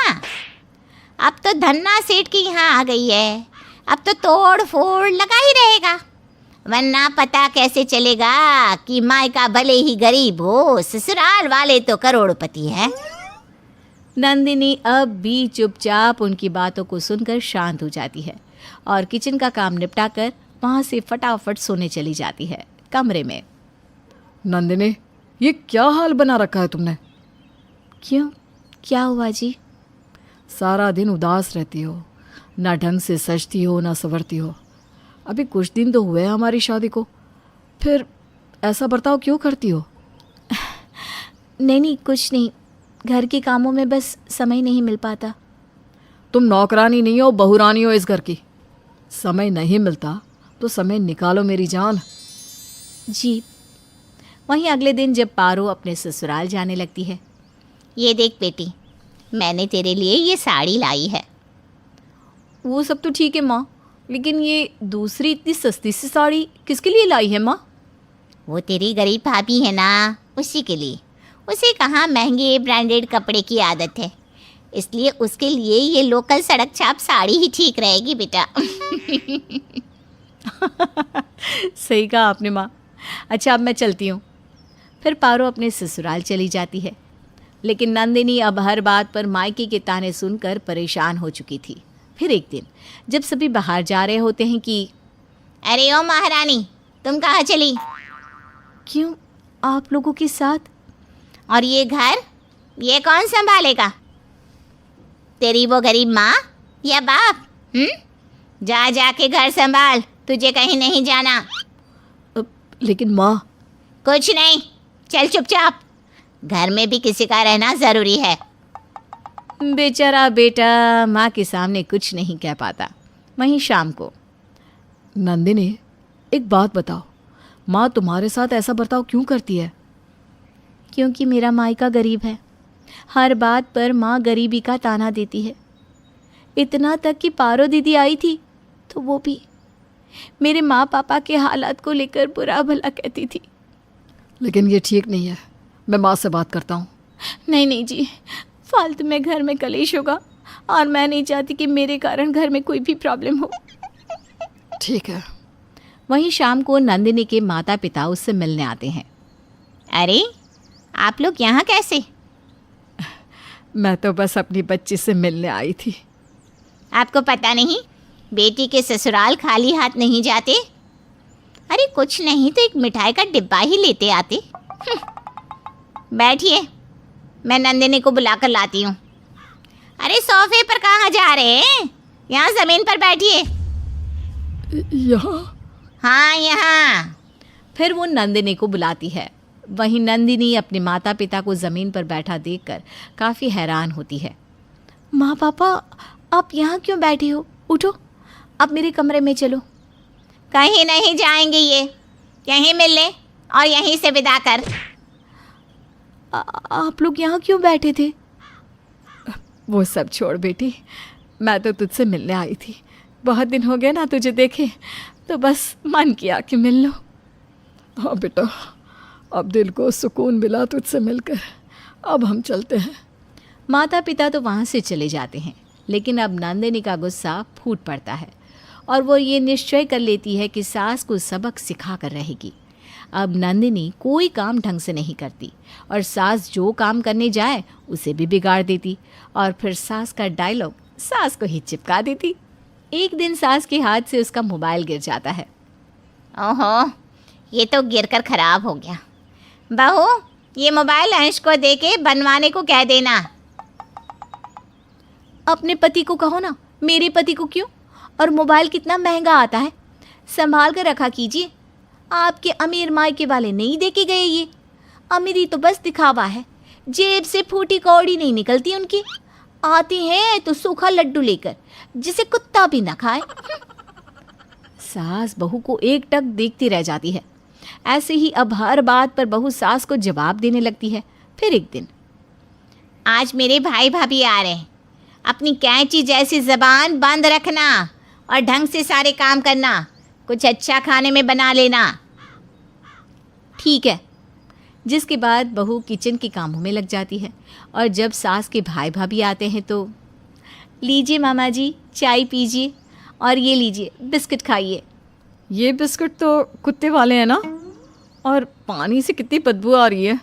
अब तो धन्ना सेठ के यहाँ आ गई है, अब तो तोड़ फोड़ लगा ही रहेगा, वरना पता कैसे चलेगा कि मायका भले ही गरीब हो, ससुराल वाले तो करोड़पति हैं। नंदिनी अब भी चुपचाप उनकी बातों को सुनकर शांत हो जाती है और किचन का काम निपटाकर वहाँ से फटाफट सोने चली जाती है कमरे में। नंदिनी, ये क्या हाल बना रखा है तुमने? क्यों, क्या हुआ जी? सारा दिन उदास रहती हो, ना ढंग से सजती हो ना संवरती हो। अभी कुछ दिन तो हुए हैं हमारी शादी को, फिर ऐसा बर्ताव क्यों करती हो? नहीं कुछ नहीं, घर के कामों में बस समय नहीं मिल पाता। तुम नौकरानी नहीं हो, बहुरानी हो इस घर की। समय नहीं मिलता तो समय निकालो मेरी जान। जी। वहीं अगले दिन जब पारो अपने ससुराल जाने लगती है। ये देख बेटी, मैंने तेरे लिए ये साड़ी लाई है। वो सब तो ठीक है माँ, लेकिन ये दूसरी इतनी सस्ती सी साड़ी किसके लिए लाई है माँ? वो तेरी गरीब भाभी है ना, उसी के लिए। उसे कहाँ महंगे ब्रांडेड कपड़े की आदत है, इसलिए उसके लिए ये लोकल सड़क छाप साड़ी ही ठीक रहेगी बेटा। सही कहा आपने माँ। अच्छा, अब मैं चलती हूँ। फिर पारो अपने ससुराल चली जाती है। लेकिन नंदिनी अब हर बात पर मायके के ताने सुनकर परेशान हो चुकी थी। फिर एक दिन जब सभी बाहर जा रहे होते हैं कि अरे ओ महारानी, तुम कहाँ चली? क्यों, आप लोगों के साथ? और ये घर, ये कौन संभालेगा? तेरी वो गरीब माँ या बाप? जा जाके घर संभाल, तुझे कहीं नहीं जाना। लेकिन माँ। कुछ नहीं, चल चुपचाप। घर में भी किसी का रहना जरूरी है। बेचारा बेटा माँ के सामने कुछ नहीं कह पाता। वहीं शाम को, नंदिनी, एक बात बताओ, माँ तुम्हारे साथ ऐसा बर्ताव क्यों करती है? क्योंकि मेरा मायका गरीब है। हर बात पर माँ गरीबी का ताना देती है। इतना तक कि पारो दीदी आई थी तो वो भी मेरे माँ पापा के हालात को लेकर बुरा भला कहती थी। लेकिन ये ठीक नहीं है, मैं माँ से बात करता हूँ। नहीं नहीं जी, फालतू में घर में कलेश होगा और मैं नहीं चाहती कि मेरे कारण घर में कोई भी प्रॉब्लम हो। ठीक है। वहीं शाम को नंदिनी के माता पिता उससे मिलने आते हैं। अरे आप लोग यहाँ कैसे? मैं तो बस अपनी बच्ची से मिलने आई थी। आपको पता नहीं, बेटी के ससुराल खाली हाथ नहीं जाते। अरे कुछ नहीं तो एक मिठाई का डिब्बा ही लेते आते। बैठिए, मैं नंदिनी को बुलाकर लाती हूँ। अरे सोफे पर कहाँ जा रहे हैं? यहाँ ज़मीन पर बैठिए। यहाँ? हाँ यहाँ। फिर वो नंदिनी को बुलाती है। वहीं नंदिनी अपने माता पिता को ज़मीन पर बैठा देखकर काफ़ी हैरान होती है। माँ पापा, आप यहाँ क्यों बैठे हो? उठो, अब मेरे कमरे में चलो। कहीं नहीं जाएंगे, ये यहीं मिल ले और यहीं से विदा कर। आप लोग यहाँ क्यों बैठे थे? वो सब छोड़ बेटी, मैं तो तुझसे मिलने आई थी। बहुत दिन हो गए ना तुझे देखे, तो बस मन किया कि मिल लो। हाँ बेटा, अब दिल को सुकून मिला तुझसे मिलकर। अब हम चलते हैं। माता पिता तो वहाँ से चले जाते हैं, लेकिन अब नंदिनी का गुस्सा फूट पड़ता है और वो ये निश्चय कर लेती है कि सास को सबक सिखा कर रहेगी। अब नंदिनी कोई काम ढंग से नहीं करती और सास जो काम करने जाए उसे भी बिगाड़ देती और फिर सास का डायलॉग सास को ही चिपका देती। एक दिन सास के हाथ से उसका मोबाइल गिर जाता है। ओहो, ये तो गिरकर खराब हो गया। बहू, ये मोबाइल अंश को दे के बनवाने को कह देना। अपने पति को कहो ना, मेरे पति को क्यों? और मोबाइल कितना महंगा आता है, संभाल कर रखा कीजिए। आपके अमीर मायके वाले नहीं देके गए ये। अमीरी तो बस दिखावा है, जेब से फूटी कौड़ी नहीं निकलती उनकी। आती हैं तो सूखा लड्डू लेकर, जिसे कुत्ता भी ना खाए। सास बहू को एक टक देखती रह जाती है। ऐसे ही अब हर बात पर बहू सास को जवाब देने लगती है। फिर एक दिन, आज मेरे भाई भाभी आ रहे हैं। अपनी कैंची जैसी ज़बान बंद रखना और ढंग से सारे काम करना। कुछ अच्छा खाने में बना लेना। ठीक है। जिसके बाद बहू किचन के कामों में लग जाती है और जब सास के भाई भाभी आते हैं तो, लीजिए मामा जी, चाय पीजिए और ये लीजिए बिस्किट खाइए। ये बिस्किट तो कुत्ते वाले हैं ना, और पानी से कितनी बदबू आ रही है।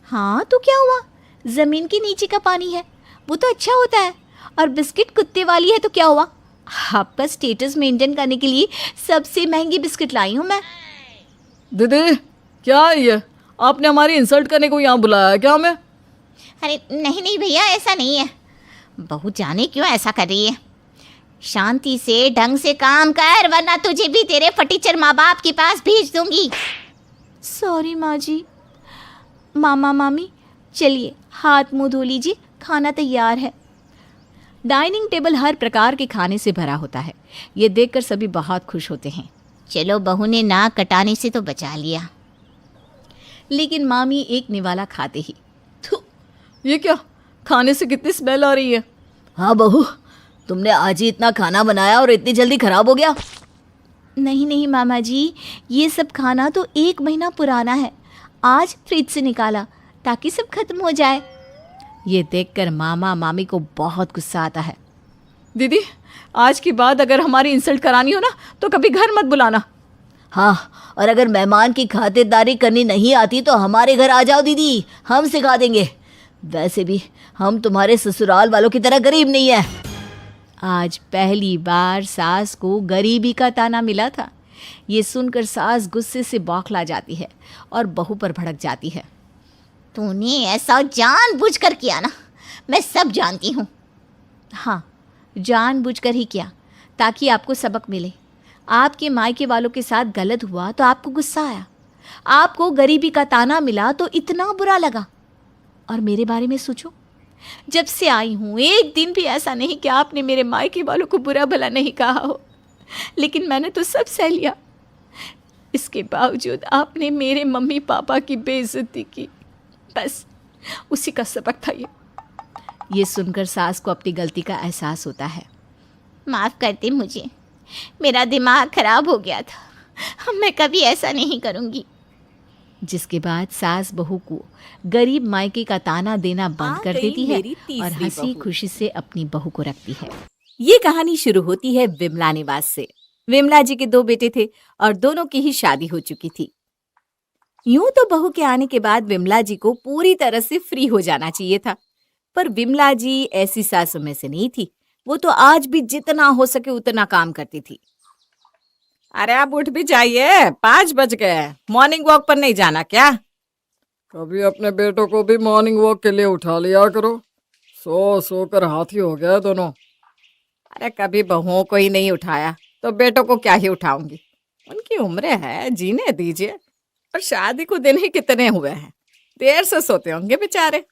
हाँ तो क्या हुआ, ज़मीन के नीचे का पानी है, वो तो अच्छा होता है। और बिस्किट कुत्ते वाली है तो क्या हुआ, आपका स्टेटस मेंटेन करने के लिए सबसे महंगी बिस्किट लाई हूँ मैं। दीदी, क्या है ये? आपने हमारी इंसल्ट करने को यहाँ बुलाया है क्या हमें? अरे नहीं नहीं भैया, ऐसा नहीं है। बहू जाने क्यों ऐसा कर रही है। शांति से ढंग से काम कर, वरना तुझे भी तेरे फटीचर माँ बाप के पास भेज दूंगी। सॉरी माँ जी। मामा मामी, चलिए हाथ मुंह धो लीजिए, खाना तैयार है। डाइनिंग टेबल हर प्रकार के खाने से भरा होता है। ये देखकर सभी बहुत खुश होते हैं। चलो, बहू ने नाक कटाने से तो बचा लिया। लेकिन मामी एक निवाला खाते ही, थू, ये क्या? खाने से कितनी स्मेल आ रही है। हाँ बहू, तुमने आज ही इतना खाना बनाया और इतनी जल्दी खराब हो गया? नहीं नहीं मामा जी, ये सब खाना तो 1 महीना पुराना है, आज फ्रिज से निकाला ताकि सब खत्म हो जाए। ये देखकर मामा मामी को बहुत गुस्सा आता है। दीदी, आज के बाद अगर हमारी इंसल्ट करानी हो ना तो कभी घर मत बुलाना। हाँ, और अगर मेहमान की खातिरदारी करनी नहीं आती तो हमारे घर आ जाओ दीदी, हम सिखा देंगे। वैसे भी हम तुम्हारे ससुराल वालों की तरह गरीब नहीं है। आज पहली बार सास को गरीबी का ताना मिला था। ये सुनकर सास गुस्से से बौखला जाती है और बहू पर भड़क जाती है। तूने ऐसा जानबूझकर किया ना, मैं सब जानती हूँ। हाँ, जानबूझकर ही किया, ताकि आपको सबक मिले। आपके मायके वालों के साथ गलत हुआ तो आपको गुस्सा आया, आपको गरीबी का ताना मिला तो इतना बुरा लगा। और मेरे बारे में सोचो, जब से आई हूँ एक दिन भी ऐसा नहीं कि आपने मेरे मायके वालों को बुरा भला नहीं कहा हो, लेकिन मैंने तो सब सह लिया। इसके बावजूद आपने मेरे मम्मी पापा की बेइज्जती की। बस उसी का सबक था ये सुनकर सास को अपनी गलती का एहसास होता है। माफ़ करते मुझे, मेरा दिमाग खराब हो गया था। मैं कभी ऐसा नहीं करूँगी। जिसके बाद सास बहू को गरीब मायके का ताना देना बंद कर देती है और हंसी खुशी से अपनी बहू को रखती है। ये कहानी शुरू होती है विमला निवास से। विमला जी के 2 बेटे थे और दोनों की ही शादी हो चुकी थी। यूं तो बहू के आने के बाद विमला जी को पूरी तरह से फ्री हो जाना चाहिए था, पर विमला जी ऐसी सासों में से नहीं थी। वो तो आज भी जितना हो सके उतना काम करती थी। अरे आप उठ भी जाइए, 5 बज गए। मॉर्निंग वॉक पर नहीं जाना क्या? कभी अपने बेटों को भी मॉर्निंग वॉक के लिए उठा लिया करो। सो कर हाथी हो गया दोनों। अरे कभी बहुओं को ही नहीं उठाया तो बेटों को क्या ही उठाऊंगी। उनकी उम्र है, जीने दीजिए। और शादी को दिन ही कितने हुए हैं, देर से सोते होंगे बेचारे।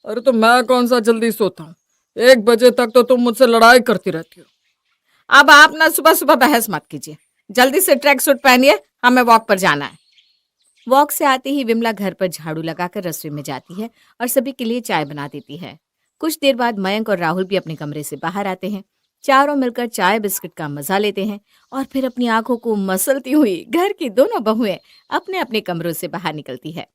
अरे तो मैं कौन सा जल्दी सोता हूँ? 1 बजे तक तो तुम मुझसे लड़ाई करती रहती हो। अब आप ना सुबह सुबह बहस मत कीजिए, जल्दी से ट्रैक सूट पहनिए, हमें वॉक पर जाना है। वॉक से आते ही विमला घर पर झाड़ू लगाकर रसोई में जाती है और सभी के लिए चाय बना देती है। कुछ देर बाद मयंक और राहुल भी अपने कमरे से बाहर आते हैं। चारों मिलकर चाय बिस्किट का मजा लेते हैं और फिर अपनी आंखों को मसलती हुई घर की दोनों बहुएं अपने अपने कमरों से बाहर निकलती है।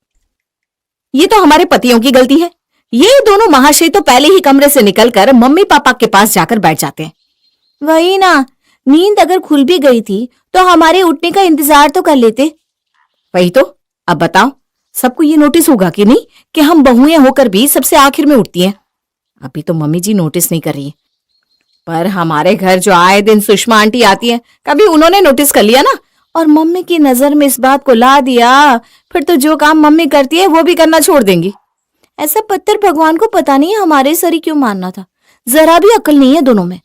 ये तो हमारे पतियों की गलती है। ये दोनों महाशय तो पहले ही कमरे से निकलकर मम्मी पापा के पास जाकर बैठ जाते हैं। वही ना, नींद अगर खुल भी गई थी तो हमारे उठने का इंतजार तो कर लेते। वही तो। अब बताओ, सबको ये नोटिस होगा कि नहीं कि हम बहुएं होकर भी सबसे आखिर में उठती हैं? अभी तो मम्मी जी नोटिस नहीं कर रही है, पर हमारे घर जो आए दिन सुषमा आंटी आती है, कभी उन्होंने नोटिस कर लिया ना, और मम्मी की नजर में इस बात को ला दिया, फिर तो जो काम मम्मी करती है वो भी करना छोड़ देंगी। ऐसा पत्थर भगवान को पता नहीं हमारे सर ही क्यों मानना था। जरा भी अकल नहीं है दोनों में।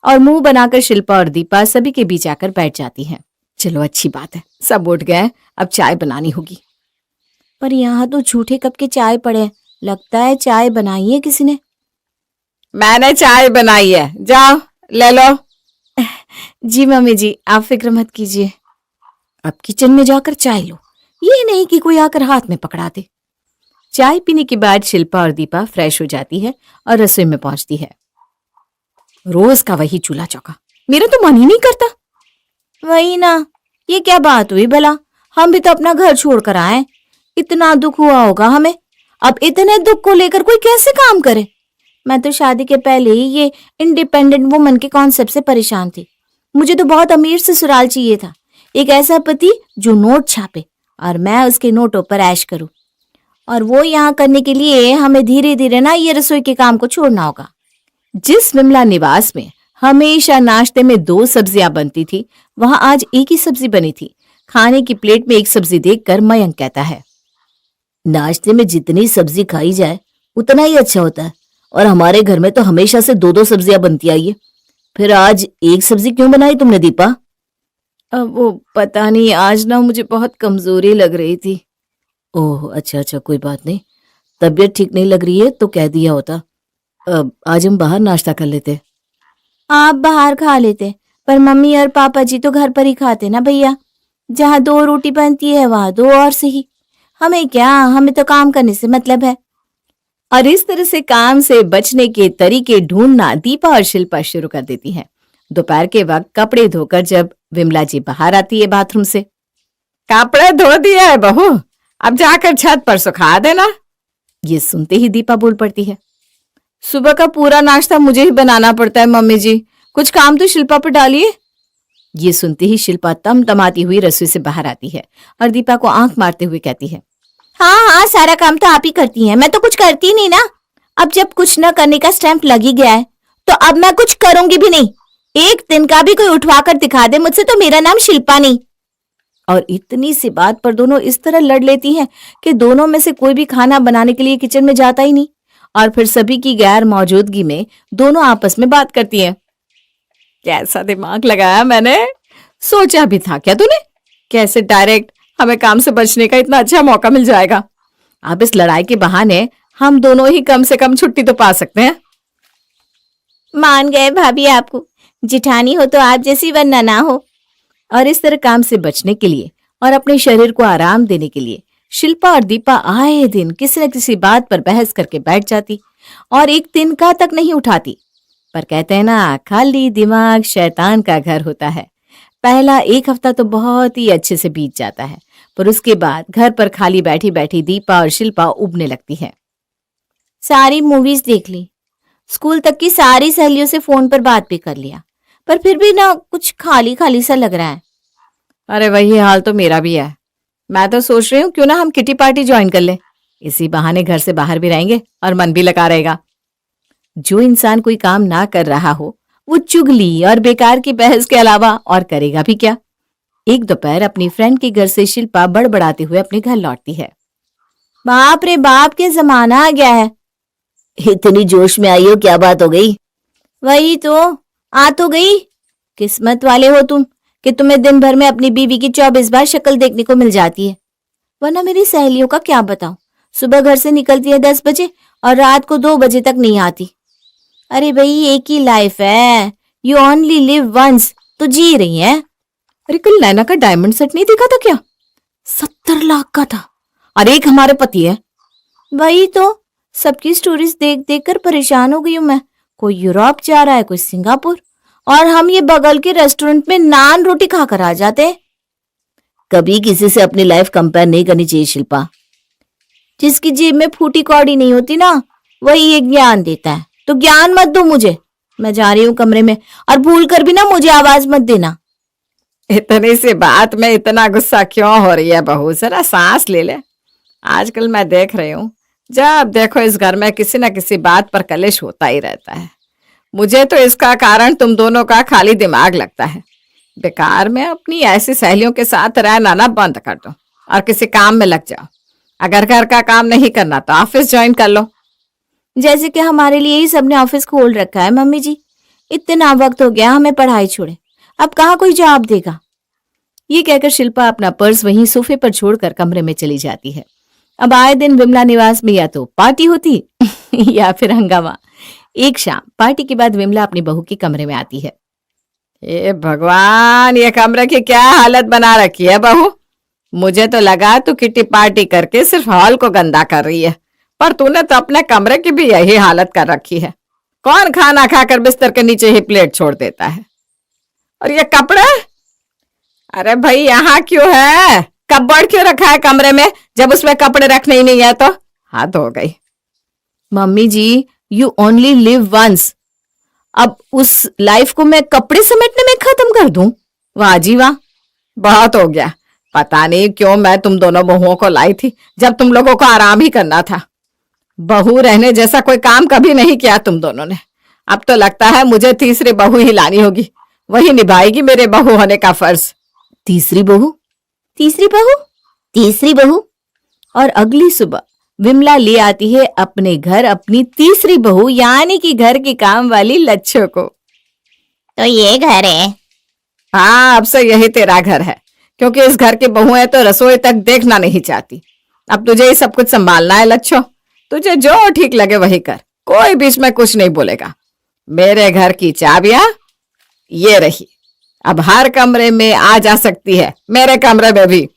और मुंह बनाकर शिल्पा और दीपा सभी के बीच आकर बैठ जाती हैं। चलो अच्छी बात है, सब उठ गए, अब चाय बनानी होगी। पर यहाँ तो झूठे कप के चाय पड़े हैं। लगता है चाय बनाई है किसी ने। मैंने चाय बनाई है, जाओ ले लो। जी मम्मी जी, आप फिक्र मत कीजिए। अब किचन में जाकर चाय लो, ये नहीं कि कोई आकर हाथ में पकड़ा दे। चाय पीने के बाद शिल्पा और दीपा फ्रेश हो जाती है और रसोई में पहुंचती है। रोज का वही चूल्हा चौका, मेरा तो मन ही नहीं करता। वही ना, ये क्या बात हुई भला? हम भी तो अपना घर छोड़कर आए। इतना दुख हुआ होगा हमें। अब इतने दुख को लेकर कोई कैसे काम करे? मैं तो शादी के पहले ही ये इंडिपेंडेंट वुमन के कॉन्सेप्ट से परेशान थी। मुझे तो बहुत अमीर ससुराल चाहिए था, एक ऐसा पति जो नोट छापे और मैं उसके नोटों पर ऐश करूं। और वो यहाँ करने के लिए हमें धीरे धीरे ना ये रसोई के काम को छोड़ना होगा। जिस विमला निवास में हमेशा नाश्ते में 2 सब्जियां बनती थी, वहां आज एक ही सब्जी बनी थी। खाने की प्लेट में एक सब्जी देखकर मयंक कहता है, नाश्ते में जितनी सब्जी खाई जाए उतना ही अच्छा होता है, और हमारे घर में तो हमेशा से 2-2 सब्जियां बनती आई है। फिर आज एक सब्जी क्यों बनाई तुमने दीपा? अब वो पता नहीं, आज ना मुझे बहुत कमजोरी लग रही थी। ओह अच्छा, कोई बात नहीं। तबीयत ठीक नहीं लग रही है तो कह दिया होता। आज हम बाहर नाश्ता कर लेते। आप बाहर खा लेते, पर मम्मी और पापा जी तो घर पर ही खाते ना भैया। जहाँ 2 रोटी बनती है वहां 2 और सही। हमें क्या, हमें तो काम करने से मतलब है। और इस तरह से काम से बचने के तरीके ढूंढना दीपा और शिल्पा शुरू कर देती हैं। दोपहर के वक्त कपड़े धोकर जब विमला जी बाहर आती है बाथरूम से, कपड़े धो दिए है बहू, अब जाकर छत पर सुखा देना। ये सुनते ही दीपा बोल पड़ती है, सुबह का पूरा नाश्ता मुझे ही बनाना पड़ता है मम्मी जी, कुछ काम तो शिल्पा पर डालिए। ये सुनते ही शिल्पा तमतमाती हुई रसोई से बाहर आती है और दीपा को आंख मारते हुए कहती है, हाँ हाँ, सारा काम तो आप ही करती हैं, मैं तो कुछ करती नहीं ना। अब जब कुछ न करने का स्टैंप लग ही गया है तो अब मैं कुछ करूंगी भी नहीं। एक दिन का भी कोई उठवा कर दिखा दे मुझसे तो मेरा नाम शिल्पा नहीं। और इतनी सी बात पर दोनों इस तरह लड़ लेती हैं कि दोनों में से कोई भी खाना बनाने के लिए किचन में जाता ही नहीं। और फिर सभी की गैर मौजूदगी में दोनों आपस में बात करती हैं। कैसा दिमाग लगाया मैंने, सोचा भी था क्या तूने कैसे डायरेक्ट हमें काम से बचने का इतना अच्छा मौका मिल जाएगा। अब इस लड़ाई के बहाने हम दोनों ही कम से कम छुट्टी तो पा सकते हैं। मान गए भाभी आपको, जिठानी हो तो आप जैसी वरना ना हो। और इस तरह काम से बचने के लिए और अपने शरीर को आराम देने के लिए शिल्पा और दीपा आए दिन किसी न किसी बात पर बहस करके बैठ जाती और एक दिन का तक नहीं उठाती। पर कहते हैं ना, खाली दिमाग शैतान का घर होता है। पहला एक हफ्ता तो बहुत ही अच्छे से बीत जाता है, पर उसके बाद घर पर खाली बैठी बैठी दीपा और शिल्पा उबने लगती है। सारी मूवीज देख ली, स्कूल तक की सारी सहेलियों से फोन पर बात भी कर लिया, पर फिर भी ना कुछ खाली खाली सा लग रहा है। अरे वही हाल तो मेरा भी है। मैं तो सोच रही हूँ क्यों ना हम किटी पार्टी ज्वाइन कर ले, इसी बहाने घर से बाहर भी रहेंगे और मन भी लगा रहेगा। जो इंसान कोई काम ना कर रहा हो वो चुगली और बेकार की बहस के अलावा और करेगा भी क्या। एक दोपहर अपनी फ्रेंड के घर से शिल्पा बड़बड़ाते हुए अपने घर लौटती है। बाप रे बाप, के जमाना आ गया है। इतनी जोश में आई हो, क्या बात हो गई? वही तो, आ तो गई। किस्मत वाले हो तुम कि तुम्हें दिन भर में अपनी बीवी की 24 बार शक्ल देखने को मिल जाती है। वरना मेरी सहेलियों का क्या बताऊं, सुबह घर से निकलती है 10 बजे और रात को 2 बजे तक नहीं आती। अरे भाई, एक ही लाइफ है, यू ओनली लिव वंस, तो जी रही है। अरे कल नैना का डायमंड सेट नहीं देखा था क्या? 70 लाख का था और एक हमारे पति है। वही तो, सबकी स्टोरीज देख देख कर परेशान हो गई हूं मैं। कोई यूरोप जा रहा है, कोई सिंगापुर, और हम ये बगल के रेस्टोरेंट में नान रोटी खाकर आ जाते। कभी किसी से अपनी लाइफ कंपेयर नहीं करनी चाहिए शिल्पा। जिसकी जेब में फूटी कौड़ी नहीं होती ना, वही ये ज्ञान देता है। तो ज्ञान मत दो मुझे, मैं जा रही हूँ कमरे में, और भूल कर भी ना मुझे आवाज मत देना। इतनी सी बात में इतना गुस्सा क्यों हो रही है बहू, जरा सांस ले ले। आजकल मैं देख रही हूँ जब देखो इस घर में किसी न किसी बात पर कलेश होता ही रहता है। मुझे तो इसका कारण तुम दोनों का खाली दिमाग लगता है। बेकार में अपनी ऐसी सहेलियों के साथ रहना ना बंद कर दो और किसी काम में लग जाओ। अगर घर का काम नहीं करना तो ऑफिस ज्वाइन कर लो। जैसे कि हमारे लिए ही सबने ऑफिस खोल रखा है मम्मी जी। इतना वक्त हो गया हमें पढ़ाई छोड़े, अब कहाँ कोई जवाब देगा। ये कहकर शिल्पा अपना पर्स वहीं सोफे पर छोड़कर कमरे में चली जाती है। अब आए दिन विमला निवास में या तो पार्टी होती या फिर हंगामा। एक शाम पार्टी के बाद विमला अपनी बहू के कमरे में आती है। ए भगवान, ये कमरे की क्या हालत बना रखी है बहू। मुझे तो लगा तू किटी पार्टी करके सिर्फ हॉल को गंदा कर रही है, पर तूने तो अपने कमरे की भी यही हालत कर रखी है। कौन खाना खाकर बिस्तर के नीचे ही प्लेट छोड़ देता है? और ये कपड़े, अरे भाई यहाँ क्यों है? कपबोर्ड क्यों रखा है कमरे में जब उसमें कपड़े रखने ही नहीं है? तो हद हो गई। Mummy ji, you only live once. अब उस लाइफ को मैं कपड़े समेटने में खत्म कर दूं? वाह जी वाह, बहुत हो गया। पता नहीं क्यों मैं तुम दोनों बहुओं को लाई थी जब तुम लोगों को आराम ही करना था। बहू रहने जैसा कोई काम कभी नहीं किया तुम दोनों ने। अब तो लगता है मुझे तीसरी बहू ही लानी होगी, वही निभाएगी मेरे बहू होने का फर्ज। तीसरी बहू? तीसरी बहू? तीसरी बहू? और अगली सुबह विमला ले आती है अपने घर अपनी तीसरी बहू, यानी कि घर के काम वाली लच्छो को। तो ये घर है? हाँ, अब से यही तेरा घर है, क्योंकि इस घर की बहुएं तो रसोई तक देखना नहीं चाहती। अब तुझे ही सब कुछ संभालना है लच्छो। तुझे जो ठीक लगे वही कर, कोई बीच में कुछ नहीं बोलेगा। मेरे घर की चाबियां ये रही, अब हर कमरे में आ जा सकती है, मेरे कमरे में भी।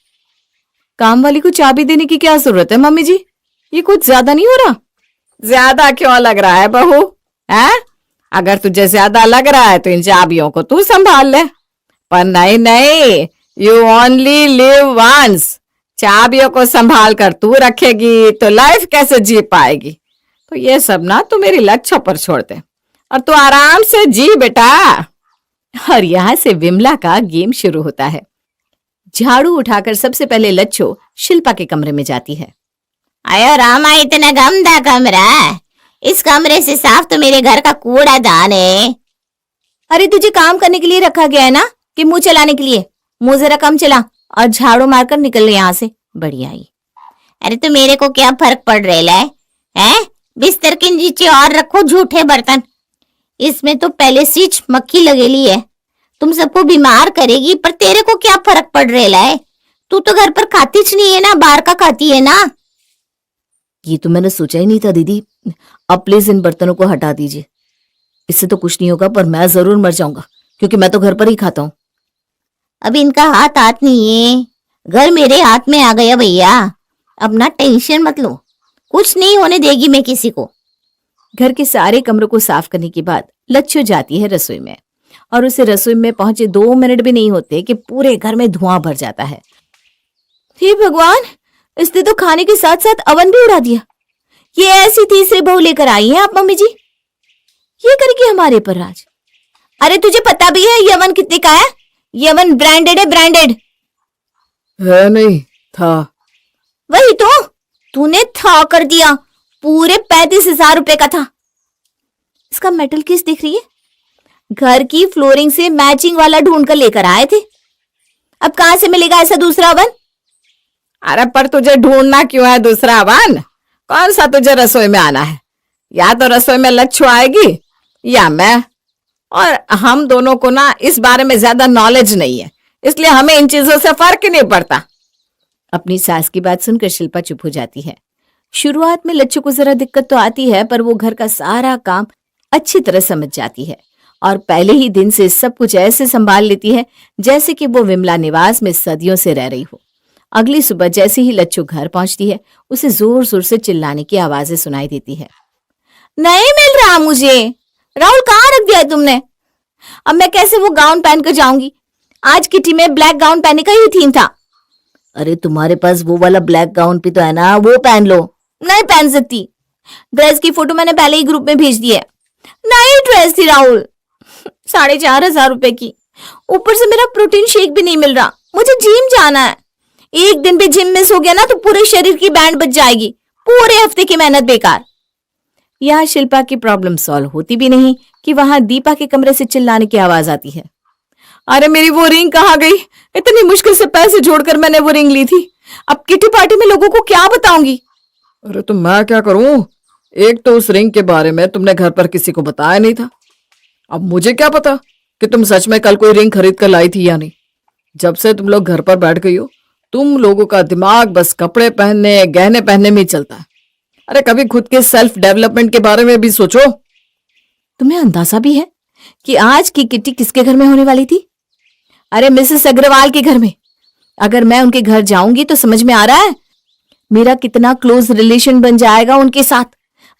काम वाली को चाबी देने की क्या जरूरत है मम्मी जी? ये कुछ ज्यादा नहीं हो रहा? ज्यादा क्यों लग रहा है बहू? है, अगर तुझे ज्यादा लग रहा है तो इन चाबियों को तू संभाल ले। पर नहीं नहीं, यू ओनली लिव वंस। चाबियों को संभाल कर तू रखेगी तो लाइफ कैसे जी पाएगी? तो ये सब ना तू मेरी लच्छों पर छोड़ दे और तू आराम से जी बेटा। और यहाँ से विमला का गेम शुरू होता है। झाड़ू उठाकर सबसे पहले लच्छो शिल्पा के कमरे में जाती है। आयो रामा, इतना गंदा कमरा है। इस कमरे से साफ तो मेरे घर का कूड़ादान है। अरे तुझे काम करने के लिए रखा गया है ना, कि मुंह चलाने के लिए? मुंह जरा कम चला और झाड़ू मारकर निकल यहाँ से। बढ़िया ही। अरे तो मेरे को क्या फर्क पड़ रहा है? बिस्तर के नीचे और रखो झूठे बर्तन। इसमें तो पहले से ही मक्खी लगेली है, तुम सबको बीमार करेगी। पर तेरे को क्या फर्क पड़ रहा है? तू तो घर पर खाती नहीं है ना, बाहर का खाती है ना। ये तो मैंने सोचा ही नहीं था दीदी। अब प्लीज इन बर्तनों को हटा दीजिए। इससे तो कुछ नहीं होगा, पर मैं जरूर मर जाऊंगा, क्योंकि मैं तो घर पर ही खाता हूँ। अब इनका हाथ नहीं है, घर मेरे हाथ में आ गया भैया। अब ना टेंशन मत लो, कुछ नहीं होने देगी मैं किसी को। घर के सारे कमरों को साफ करने के बाद लच्छो जाती है रसोई में, और उसे रसोई में पहुंचे 2 मिनट भी नहीं होते कि पूरे घर में धुआं भर जाता है। हे भगवान, इसने तो खाने के साथ साथ अवन भी उड़ा दिया। ये ऐसी तीसरी बहू लेकर आई हैं आप मम्मी जी? ये करेगी हमारे पर राज। अरे तुझे पता भी है ये अवन कितने का है? ये अवन ब्रांडेड है, ब्रांडेड है नहीं था। वही तो, तूने था कर दिया। पूरे 35,000 रुपए का था। इसका मेटल किस दिख रही है? घर की फ्लोरिंग से मैचिंग वाला ढूंढ कर लेकर आए थे। अब कहां से मिलेगा ऐसा दूसरा अवन? अरे पर तुझे ढूंढना क्यों है दूसरा अवन? कौन सा तुझे रसोई में आना है? या तो रसोई में लच्छू आएगी या मैं, और हम दोनों को ना इस बारे में ज्यादा नॉलेज नहीं है, इसलिए हमें इन चीजों से फर्क ही नहीं पड़ता। अपनी सास की बात सुनकर शिल्पा चुप हो जाती है। शुरुआत में लच्छू को जरा दिक्कत तो आती है, पर वो घर का सारा काम अच्छी तरह समझ जाती है और पहले ही दिन से सब कुछ ऐसे संभाल लेती है जैसे कि वो विमला निवास में सदियों से रह रही हो। अगली सुबह जैसे ही लच्छू घर पहुंचती है, उसे जोर जोर से चिल्लाने की आवाजें सुनाई देती है। नहीं मिल रहा मुझे। राहुल, कहाँ रख दिया है तुमने? अब मैं कैसे वो गाउन पहनकर जाऊंगी? आज किटी में ब्लैक गाउन पहनने का ही थीम था। अरे तुम्हारे पास वो वाला ब्लैक गाउन भी तो है ना, वो पहन लो। नहीं पहन सकती। ड्रेस की फोटो मैंने पहले ही ग्रुप में भेज दी है। नई ड्रेस थी राहुल, 4,500 रुपए की। ऊपर से मेरा प्रोटीन शेक भी नहीं मिल रहा। मुझे जिम जाना है। एक दिन भी जिम मिस हो गया ना तो पूरे शरीर की बैंड बच जाएगी। पूरे हफ्ते की मेहनत बेकार। यहाँ शिल्पा की प्रॉब्लम सॉल्व होती भी नहीं कि वहां दीपा के कमरे से चिल्लाने की आवाज आती है। अरे मेरी वो रिंग कहाँ गई? इतनी मुश्किल से पैसे जोड़कर मैंने वो रिंग ली थी। अब किटी पार्टी में लोगों को क्या बताऊंगी? अरे तो मैं क्या करूं? एक तो उस रिंग के बारे में तुमने घर पर किसी को बताया नहीं था। अब मुझे क्या पता कि तुम सच में कल कोई रिंग खरीद कर लाई थी या नहीं। जब से तुम लोग घर पर बैठ गई हो, तुम लोगों का दिमाग बस कपड़े पहनने, गहने पहनने में ही चलता है। अरे कभी खुद के सेल्फ डेवलपमेंट के बारे में भी सोचो। तुम्हें अंदाजा भी है कि आज की किट्टी किसके घर में होने वाली थी? अरे मिसेस अग्रवाल के घर में। अगर मैं उनके घर जाऊंगी तो समझ में आ रहा है मेरा कितना क्लोज रिलेशन बन जाएगा उनके साथ।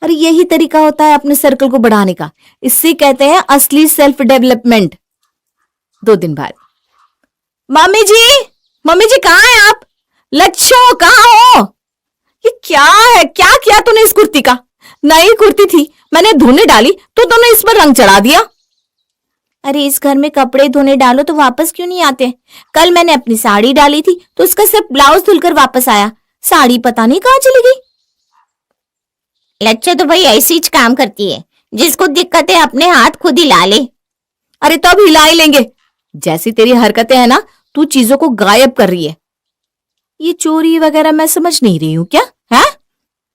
अरे यही तरीका होता है अपने सर्कल को बढ़ाने का। इससे कहते हैं असली सेल्फ डेवलपमेंट। 2 दिन बाद, मम्मी जी कहाँ हैं आप? लच्छो कहाँ हो? ये क्या है? क्या किया तूने इस कुर्ती का? नई कुर्ती थी, मैंने धोने डाली तो तूने इस पर रंग चढ़ा दिया। अरे इस घर में कपड़े धोने डालो तो वापस क्यों नहीं आते? कल मैंने अपनी साड़ी डाली थी तो उसका सिर्फ ब्लाउज धुलकर वापस आया। साड़ी पता नहीं कहाँ चली गई। लच्छो तो भाई ऐसी ही काम करती है, जिसको दिक्कत है अपने हाथ खुद हिला ले। अरे तब हिला ही लेंगे। जैसी तेरी हरकतें है ना, तू चीजों को गायब कर रही है। ये चोरी वगैरह मैं समझ नहीं रही हूँ क्या है?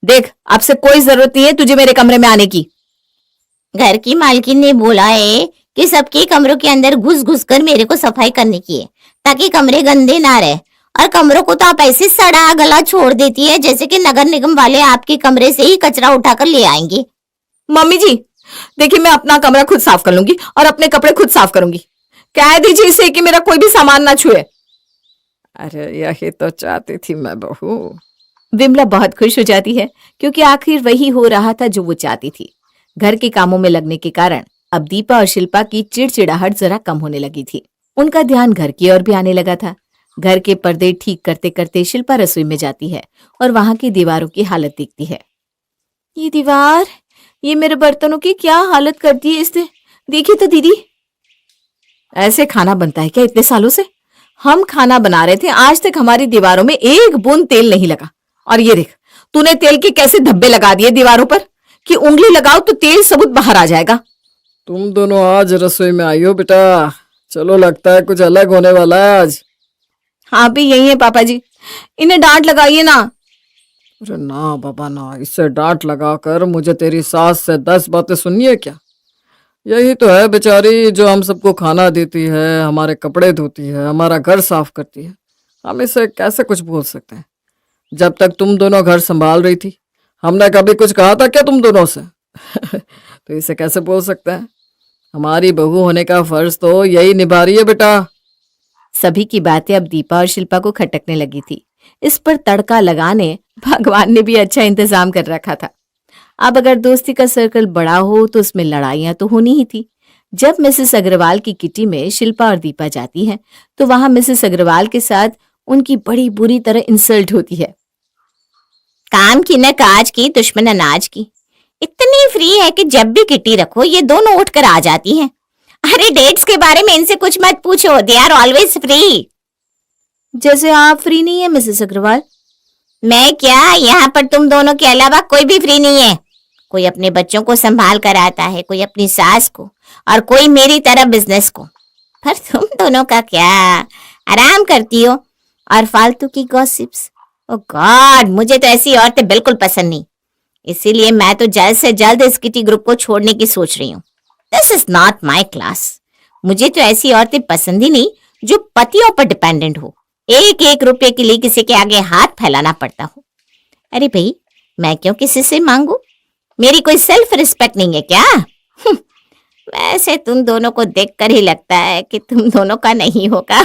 देख, अब से कोई जरूरत नहीं है तुझे मेरे कमरे में आने की। घर की मालकिन ने बोला है कि सबके कमरों के अंदर घुस घुस कर मेरे को सफाई करने की है, ताकि कमरे गंदे ना रहे। और कमरों को तो आप ऐसे सड़ा गला छोड़ देती है जैसे कि नगर निगम वाले आपके कमरे से ही कचरा उठाकर ले आएंगे। मम्मी जी देखिए, मैं अपना कमरा खुद साफ कर लूंगी और अपने कपड़े खुद साफ करूंगी। कह दीजिए इसे कि मेरा कोई भी सामान ना छुए। अरे यही तो चाहती थी मैं बहू। विमला बहुत खुश हो जाती है क्योंकि आखिर वही हो रहा था जो वो चाहती थी। घर के कामों में लगने के कारण अब दीपा और शिल्पा की चिड़चिड़ाहट जरा कम होने लगी थी। उनका ध्यान घर की ओर भी आने लगा था। घर के पर्दे ठीक करते करते शिल्पा रसोई में जाती है और वहां की दीवारों की हालत देखती है। ये दीवार, ये मेरे बर्तनों की क्या हालत करती है इसने। देखिए तो दीदी। ऐसे खाना बनता है क्या इतने सालों से? हम खाना बना रहे थे, आज तक हमारी दीवारों में एक बूंद तेल नहीं लगा। और ये देख, तूने तेल के कैसे धब्बे लगा दिए दीवारों पर कि उंगली लगाओ तो तेल सबूत बाहर आ जाएगा। तुम दोनों आज रसोई में आई हो बेटा। चलो, लगता है कुछ अलग होने वाला है आज। हाँ भी यही है पापा जी, इन्हें डांट लगाइए ना। अरे ना बाबा ना, इससे डांट लगाकर मुझे तेरी सास से 10 बातें सुननी है क्या? यही तो है बेचारी, जो हम सबको खाना देती है, हमारे कपड़े धोती है, हमारा घर साफ करती है। हम इसे कैसे कुछ बोल सकते हैं? जब तक तुम दोनों घर संभाल रही थी, हमने कभी कुछ कहा था क्या तुम दोनों से? तो इसे कैसे बोल सकते हैं? हमारी बहू होने का फर्ज तो यही निभा रही है बेटा। सभी की बातें अब दीपा और शिल्पा को खटकने लगी थी। इस पर तड़का लगाने भगवान ने भी अच्छा इंतजाम कर रखा था। अब अगर दोस्ती का सर्कल बड़ा हो तो उसमें लड़ाइयां तो होनी ही थी। जब मिसेस अग्रवाल की किटी में शिल्पा और दीपा जाती हैं, तो वहां मिसेस अग्रवाल के साथ उनकी बड़ी बुरी तरह इंसल्ट होती है। काम की न काज की, दुश्मन अनाज की। इतनी फ्री है कि जब भी किटी रखो ये दोनों उठकर आ जाती हैं। अरे डेट्स के बारे में इनसे कुछ मत पूछो, दे आर ऑलवेज फ्री। जैसे आप फ्री नहीं है मिसेस अग्रवाल। मैं क्या, यहाँ पर तुम दोनों के अलावा कोई भी फ्री नहीं है। कोई अपने बच्चों को संभाल कर आता है, कोई अपनी सास को, और कोई मेरी तरह बिजनेस को। पर तुम दोनों का क्या, आराम करती हो और फालतू की गॉसिप्स। ओ गॉड, मुझे तो ऐसी औरतें बिल्कुल पसंद नहीं। इसीलिए मैं तो जल्द से जल्द इस किटी ग्रुप को छोड़ने की सोच रही हूँ। This is not my class. मुझे तो ऐसी औरतें पसंद ही नहीं जो पतियों पर डिपेंडेंट हो। एक एक रुपए के लिए किसी के आगे हाथ फैलाना पड़ता हो। अरे भाई, मैं क्यों किसी से मांगू? मेरी कोई सेल्फ रिस्पेक्ट नहीं है क्या? वैसे तुम दोनों को देखकर ही लगता है कि तुम दोनों का नहीं होगा।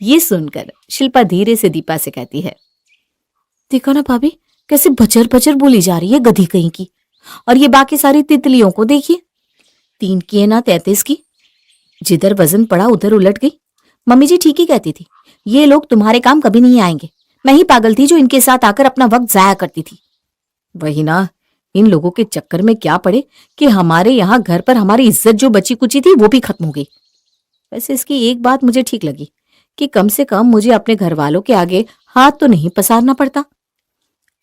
ये सुनकर शिल्पा धीरे से दीपा से कहती है, देखो ना भाभी, कैसे बचर बचर बोली जा रही है गधी कहीं की। और ये बाकी सारी तितलियों को देखिए, 3 की है ना 33 की। जिधर वजन पड़ा उधर उलट गई। मम्मी जी ठीक ही कहती थी, ये लोग तुम्हारे काम कभी नहीं आएंगे। मैं ही पागल थी जो इनके साथ आकर अपना वक्त जाया करती थी। वही ना, इन लोगों के चक्कर में क्या पड़े कि हमारे यहाँ घर पर हमारी इज्जत जो बची कुची थी वो भी खत्म हो गई। वैसे इसकी एक बात मुझे ठीक लगी कि कम से कम मुझे अपने घर वालों के आगे हाथ तो नहीं पसारना पड़ता।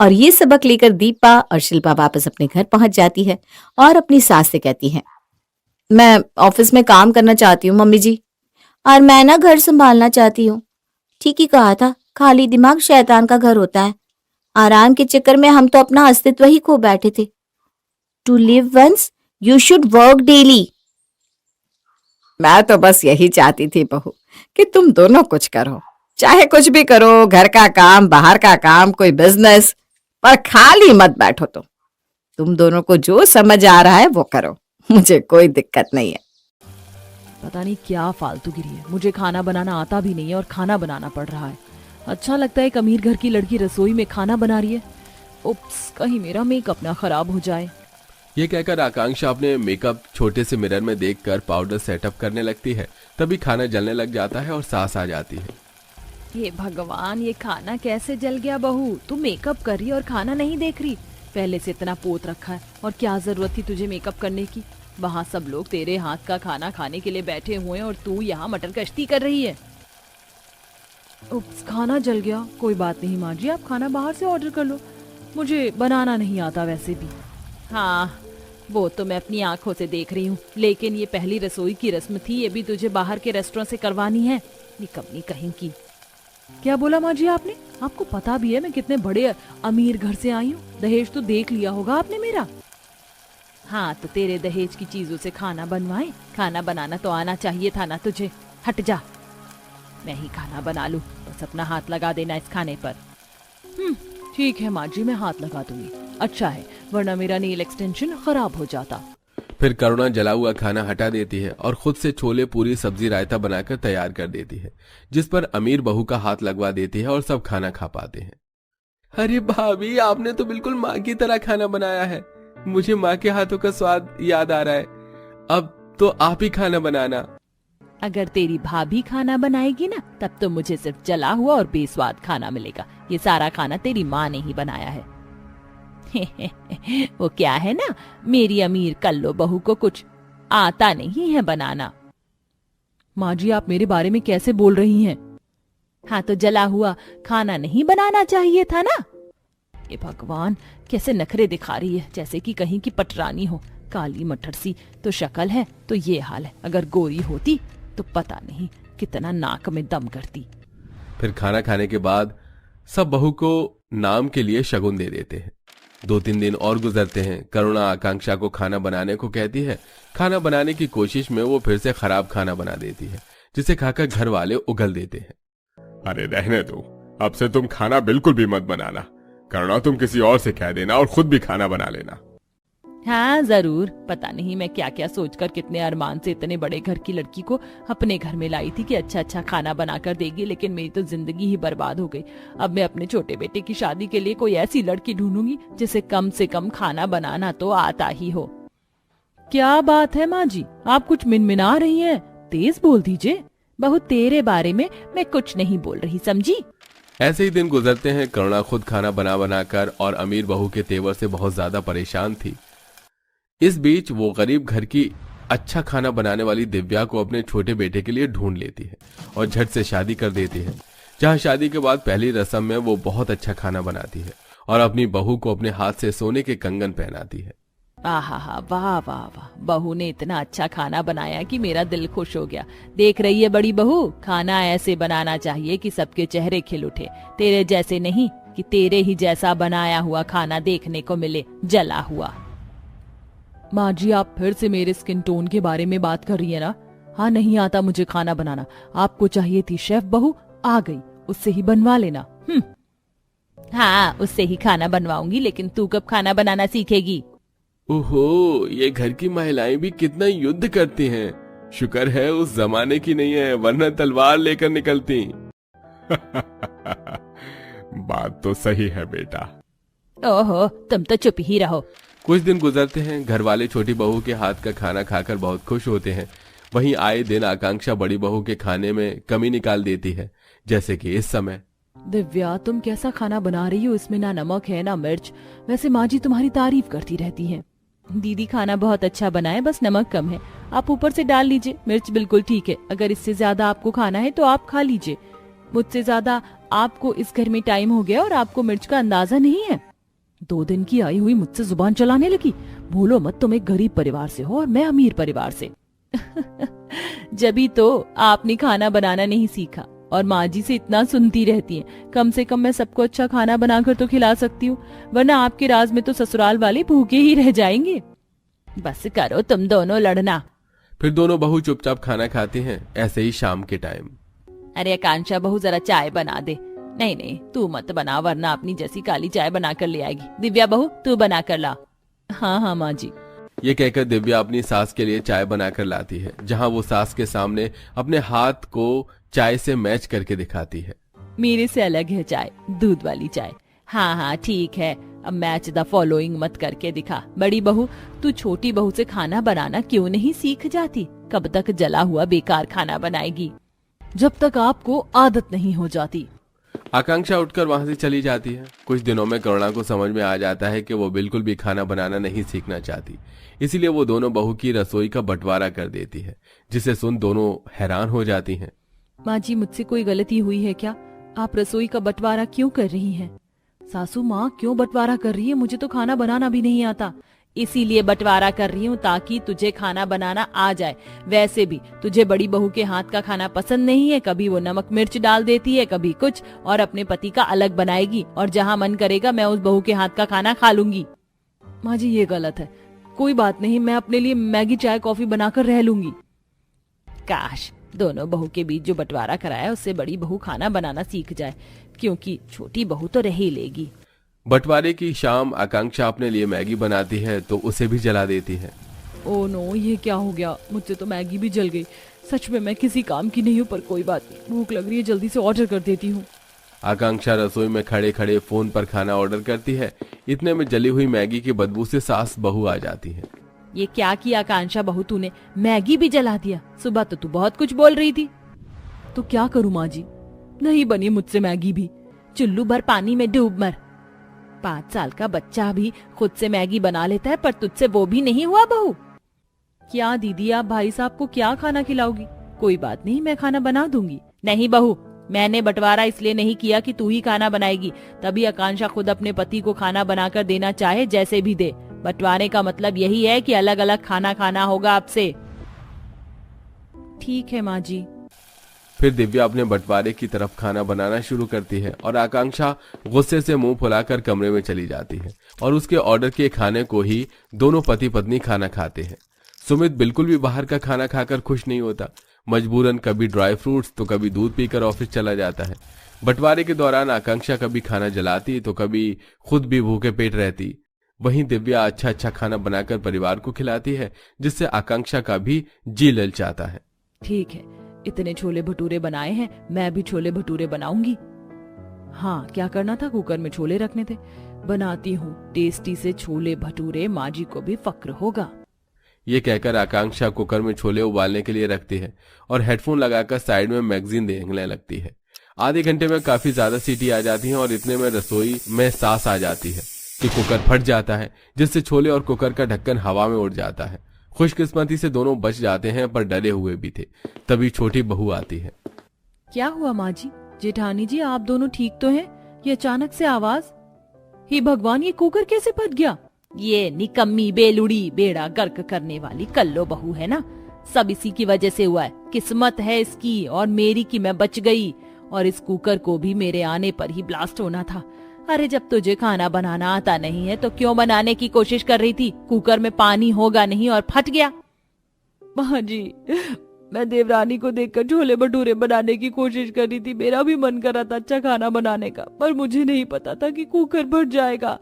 और ये सबक लेकर दीपा और शिल्पा वापस अपने घर पहुंच जाती है और अपनी सास से कहती है, मैं ऑफिस में काम करना चाहती हूँ मम्मी जी, और मैं ना घर संभालना चाहती हूँ। ठीक ही कहा था, खाली दिमाग शैतान का घर होता है। आराम के चक्कर में हम तो अपना अस्तित्व ही खो बैठे थे। To live once you should work daily. मैं तो बस यही चाहती थी बहू कि तुम दोनों कुछ करो, चाहे कुछ भी करो, घर का काम, बाहर का काम, कोई बिजनेस, पर खाली मत बैठो। तुम दोनों को जो समझ आ रहा है वो करो, मुझे कोई दिक्कत नहीं है। पता नहीं क्या फालतूगिरी है। मुझे खाना बनाना आता भी नहीं है और खाना बनाना पड़ रहा है। अच्छा लगता है एक अमीर घर की लड़की रसोई में खाना बना रही है। उप्स, कहीं मेरा मेकअप ना खराब हो जाए। ये कहकर आकांक्षा अपने मेकअप छोटे से मिरर में देखकर पाउडर सेटअप करने लगती है। तभी खाना जलने लग जाता है और सास आ जाती है। हे भगवान, ये खाना कैसे जल गया बहू? तू मेकअप कर रही और खाना नहीं देख रही? पहले से इतना पोत रखा है और क्या जरूरत थी तुझे मेकअप करने की? वहाँ सब लोग तेरे हाथ का खाना खाने के लिए बैठे हुए हैं और तू यहाँ मटर कश्ती कर रही है। उप्स, खाना जल गया। कोई बात नहीं माँ जी, आप खाना बाहर से ऑर्डर कर लो। मुझे बनाना नहीं आता वैसे भी। हाँ, वो तो मैं अपनी आंखों से देख रही हूँ, लेकिन ये पहली रसोई की रस्म थी, ये भी तुझे बाहर के रेस्टोरेंट से करवानी है। निकम्मी कहीं की। क्या बोला माँ जी आपने? आपको पता भी है मैं कितने बड़े अमीर घर से आई हूँ। दहेज तो देख लिया होगा आपने मेरा। हाँ, तो तेरे दहेज की चीजों से खाना बनवाए? खाना बनाना तो आना चाहिए था ना तुझे। हट जा, मैं ही खाना बना लूं, बस अपना हाथ लगा देना इस खाने पर। ठीक है माँ जी, मैं हाथ लगा दूंगी। अच्छा है, वरना मेरा नेल एक्सटेंशन खराब हो जाता। फिर करुणा जला हुआ खाना हटा देती है और खुद से छोले पूरी सब्जी रायता बनाकर तैयार कर देती है, जिस पर अमीर बहू का हाथ लगवा देती है और सब खाना खा पाते हैं। अरे भाभी, आपने तो बिल्कुल माँ की तरह खाना बनाया है। मुझे माँ के हाथों का स्वाद याद आ रहा है। अब तो आप ही खाना बनाना। अगर तेरी भाभी खाना बनाएगी ना, तब तो मुझे सिर्फ जला हुआ और बेस्वाद खाना मिलेगा। ये सारा खाना तेरी माँ ने ही बनाया है। वो क्या है ना, मेरी अमीर कल्लो बहू को कुछ आता नहीं है बनाना। माँ जी, आप मेरे बारे में कैसे बोल रही हैं? हाँ तो जला हुआ खाना नहीं बनाना चाहिए था ना। ये भगवान, कैसे नखरे दिखा रही है, जैसे कि कहीं की पटरानी हो। काली मटर सी तो शक्ल है तो ये हाल है, अगर गोरी होती तो पता नहीं कितना नाक में दम करती। फिर खाना खाने के बाद सब बहू को नाम के लिए शगुन दे देते हैं। 2-3 दिन और गुजरते हैं। करुणा आकांक्षा को खाना बनाने को कहती है। खाना बनाने की कोशिश में वो फिर से खराब खाना बना देती है, जिसे खाकर घर वाले उगल देते हैं। अरे रहने दो, अब से तुम खाना बिल्कुल भी मत बनाना। करुणा, तुम किसी और से कह देना और खुद भी खाना बना लेना। हाँ जरूर, पता नहीं मैं क्या क्या सोचकर कितने अरमान से इतने बड़े घर की लड़की को अपने घर में लाई थी कि अच्छा अच्छा खाना बनाकर देगी, लेकिन मेरी तो जिंदगी ही बर्बाद हो गई। अब मैं अपने छोटे बेटे की शादी के लिए कोई ऐसी लड़की ढूंढूंगी जिसे कम से कम खाना बनाना तो आता ही हो। क्या बात है माँ जी, आप कुछ मिनमिना रही हैं? तेज बोल दीजिए। बहू, तेरे बारे में मैं कुछ नहीं बोल रही, समझी? ऐसे ही दिन गुजरते हैं। करुणा खुद खाना बना बनाकर और अमीर बहू के तेवर से बहुत ज्यादा परेशान थी। इस बीच वो गरीब घर की अच्छा खाना बनाने वाली दिव्या को अपने छोटे बेटे के लिए ढूंढ लेती है और झट से शादी कर देती है। जहां शादी के बाद पहली रस्म में वो बहुत अच्छा खाना बनाती है और अपनी बहू को अपने हाथ से सोने के कंगन पहनाती है। आहा, वाह वाह वाह, बहू ने इतना अच्छा खाना बनाया कि मेरा दिल खुश हो गया। देख रही है बड़ी बहू, खाना ऐसे बनाना चाहिए कि सबके चेहरे खिल उठे, तेरे जैसे नहीं कि तेरे ही जैसा बनाया हुआ खाना देखने को मिले, जला हुआ। माँ जी, आप फिर से मेरे स्किन टोन के बारे में बात कर रही है ना? हाँ, नहीं आता मुझे खाना बनाना। आपको चाहिए थी शेफ बहू, आ गई, उससे ही बनवा लेना। हाँ, उससे ही खाना बनवाऊंगी, लेकिन तू कब खाना बनाना सीखेगी? ओहो, ये घर की महिलाएं भी कितना युद्ध करती हैं। शुक्र है उस जमाने की नहीं है, वरना तलवार लेकर निकलती। बात तो सही है बेटा। ओहो, तुम तो चुप ही रहो। कुछ दिन गुजरते हैं। घर वाले छोटी बहू के हाथ का खाना खाकर बहुत खुश होते हैं। वहीं आए दिन आकांक्षा बड़ी बहू के खाने में कमी निकाल देती है, जैसे कि इस समय। दिव्या, तुम कैसा खाना बना रही हो? इसमें ना नमक है ना मिर्च। वैसे माँ जी तुम्हारी तारीफ करती रहती हैं। दीदी खाना बहुत अच्छा बनाए, बस नमक कम है। आप ऊपर से डाल लीजिए, मिर्च बिल्कुल ठीक है। अगर इससे ज्यादा आपको खाना है तो आप खा लीजिए। मुझसे ज्यादा आपको इस घर में टाइम हो गया और आपको मिर्च का अंदाजा नहीं है। 2 दिन की आई हुई मुझसे जुबान चलाने लगी। भूलो मत, तुम एक गरीब परिवार से हो और मैं अमीर परिवार से। जभी तो आपने खाना बनाना नहीं सीखा और माँ जी से इतना सुनती रहती हैं। कम से कम मैं सबको अच्छा खाना बनाकर तो खिला सकती हूँ, वरना आपके राज में तो ससुराल वाले भूखे ही रह जाएंगे। बस करो तुम दोनों लड़ना। फिर दोनों बहू चुपचाप खाना खाती हैं। ऐसे ही शाम के टाइम। अरे आकांक्षा बहू, जरा चाय बना दे। नहीं नहीं, तू मत बना, वरना अपनी जैसी काली चाय बना कर ले आएगी। दिव्या बहू, तू बना कर ला। हाँ हाँ माँ जी। ये कहकर दिव्या अपनी सास के लिए चाय बनाकर लाती है, जहां वो सास के सामने अपने हाथ को चाय से मैच करके दिखाती है। मेरे से अलग है चाय, दूध वाली चाय। हाँ हाँ ठीक है, अब मैच द फॉलोइंग मत करके दिखा। बड़ी बहू, तू छोटी बहू से खाना बनाना क्यों नहीं सीख जाती? कब तक जला हुआ बेकार खाना बनाएगी? जब तक आपको आदत नहीं हो जाती। आकांक्षा उठकर वहां से चली जाती है। कुछ दिनों में करुणा को समझ में आ जाता है कि वो बिल्कुल भी खाना बनाना नहीं सीखना चाहती, इसीलिए वो दोनों बहू की रसोई का बंटवारा कर देती है, जिसे सुन दोनों हैरान हो जाती हैं। माँ जी, मुझसे कोई गलती हुई है क्या? आप रसोई का बंटवारा क्यों कर रही हैं? सासू माँ, क्यों बंटवारा कर रही है? मुझे तो खाना बनाना भी नहीं आता। इसीलिए बंटवारा कर रही हूँ ताकि तुझे खाना बनाना आ जाए। वैसे भी तुझे बड़ी बहू के हाथ का खाना पसंद नहीं है, कभी वो नमक मिर्च डाल देती है, कभी कुछ, और अपने पति का अलग बनाएगी, और जहाँ मन करेगा मैं उस बहू के हाथ का खाना खा लूंगी। माँ जी, ये गलत है। कोई बात नहीं, मैं अपने लिए मैगी चाय कॉफी बनाकर रह लूंगी। काश दोनों बहू के बीच जो बंटवारा कराया उससे बड़ी बहू खाना बनाना सीख जाए, क्योंकि छोटी बहू तो रह ही लेगी। बंटवारे की शाम आकांक्षा अपने लिए मैगी बनाती है तो उसे भी जला देती है। ओ नो, ये क्या हो गया? मुझसे तो मैगी भी जल गई। सच में मैं किसी काम की नहीं हूँ, पर कोई बात नहीं, भूख लग रही है, जल्दी से ऑर्डर कर देती हूँ। आकांक्षा रसोई में खड़े खड़े फोन पर खाना ऑर्डर करती है। इतने में जली हुई मैगी की बदबू से सास बहू आ जाती है। ये क्या किया आकांक्षा बहू तूने? मैगी भी जला दिया। सुबह तो तू बहुत कुछ बोल रही थी। तो क्या करूँ माँ जी, नहीं बनी मुझसे मैगी भी। चुल्लू भर पानी में डूब मर। 5 साल का बच्चा भी खुद से मैगी बना लेता है, पर तुझसे वो भी नहीं हुआ बहू? क्या दीदी, आप भाई साहब को क्या खाना खिलाओगी? कोई बात नहीं, मैं खाना बना दूंगी। नहीं बहू, मैंने बंटवारा इसलिए नहीं किया कि तू ही खाना बनाएगी, तभी आकांक्षा खुद अपने पति को खाना बनाकर देना चाहे जैसे भी दे। बंटवारे का मतलब यही है कि अलग अलग खाना खाना होगा आपसे। ठीक है माँ जी। फिर दिव्या अपने बंटवारे की तरफ खाना बनाना शुरू करती है और आकांक्षा गुस्से से मुंह फुलाकर कमरे में चली जाती है और उसके ऑर्डर किए खाने को ही दोनों पति पत्नी खाना खाते हैं। सुमित बिल्कुल भी बाहर का खाना खाकर खुश नहीं होता। मजबूरन कभी ड्राई फ्रूट्स तो कभी दूध पीकर ऑफिस चला जाता है। बंटवारे के दौरान आकांक्षा कभी खाना जलाती तो कभी खुद भी भूखे पेट रहती। वहीं दिव्या अच्छा अच्छा खाना बनाकर परिवार को खिलाती है, जिससे आकांक्षा का भी जी ललचाता है। ठीक है, इतने छोले भटूरे बनाए हैं, मैं भी छोले भटूरे बनाऊंगी। हाँ, क्या करना था, कुकर में छोले रखने थे। बनाती हूँ टेस्टी से छोले भटूरे, माँ जी को भी फक्र होगा। ये कहकर आकांक्षा कुकर में छोले उबालने के लिए रखती है और हेडफोन लगाकर साइड में मैगजीन देखने लगती है। आधे घंटे में काफी ज्यादा सीटी आ जाती है और इतने में रसोई में सांस आ जाती है कि कुकर फट जाता है, जिससे छोले और कुकर का ढक्कन हवा में उड़ जाता है। खुशकिस्मती से दोनों बच जाते हैं, पर डरे हुए भी थे। तभी छोटी बहू आती है। क्या हुआ माँ जी? जेठानी जी, आप दोनों ठीक तो हैं? ये अचानक से आवाज, हे भगवान, ये कुकर कैसे फट गया? ये निकम्मी बेलुड़ी बेड़ा गर्क करने वाली कल्लो बहू है ना, सब इसी की वजह से हुआ है। किस्मत है इसकी और मेरी कि मैं बच गई, और इस कुकर को भी मेरे आने पर ही ब्लास्ट होना था। अरे जब तुझे खाना बनाना आता नहीं है तो क्यों बनाने की कोशिश कर रही थी? कुकर में पानी होगा नहीं और फट गया। माँ जी, मैं देवरानी को देखकर छोले भटूरे बनाने की कोशिश कर रही थी। मेरा भी मन कर रहा था अच्छा खाना बनाने का, पर मुझे नहीं पता था कि कुकर फट जाएगा।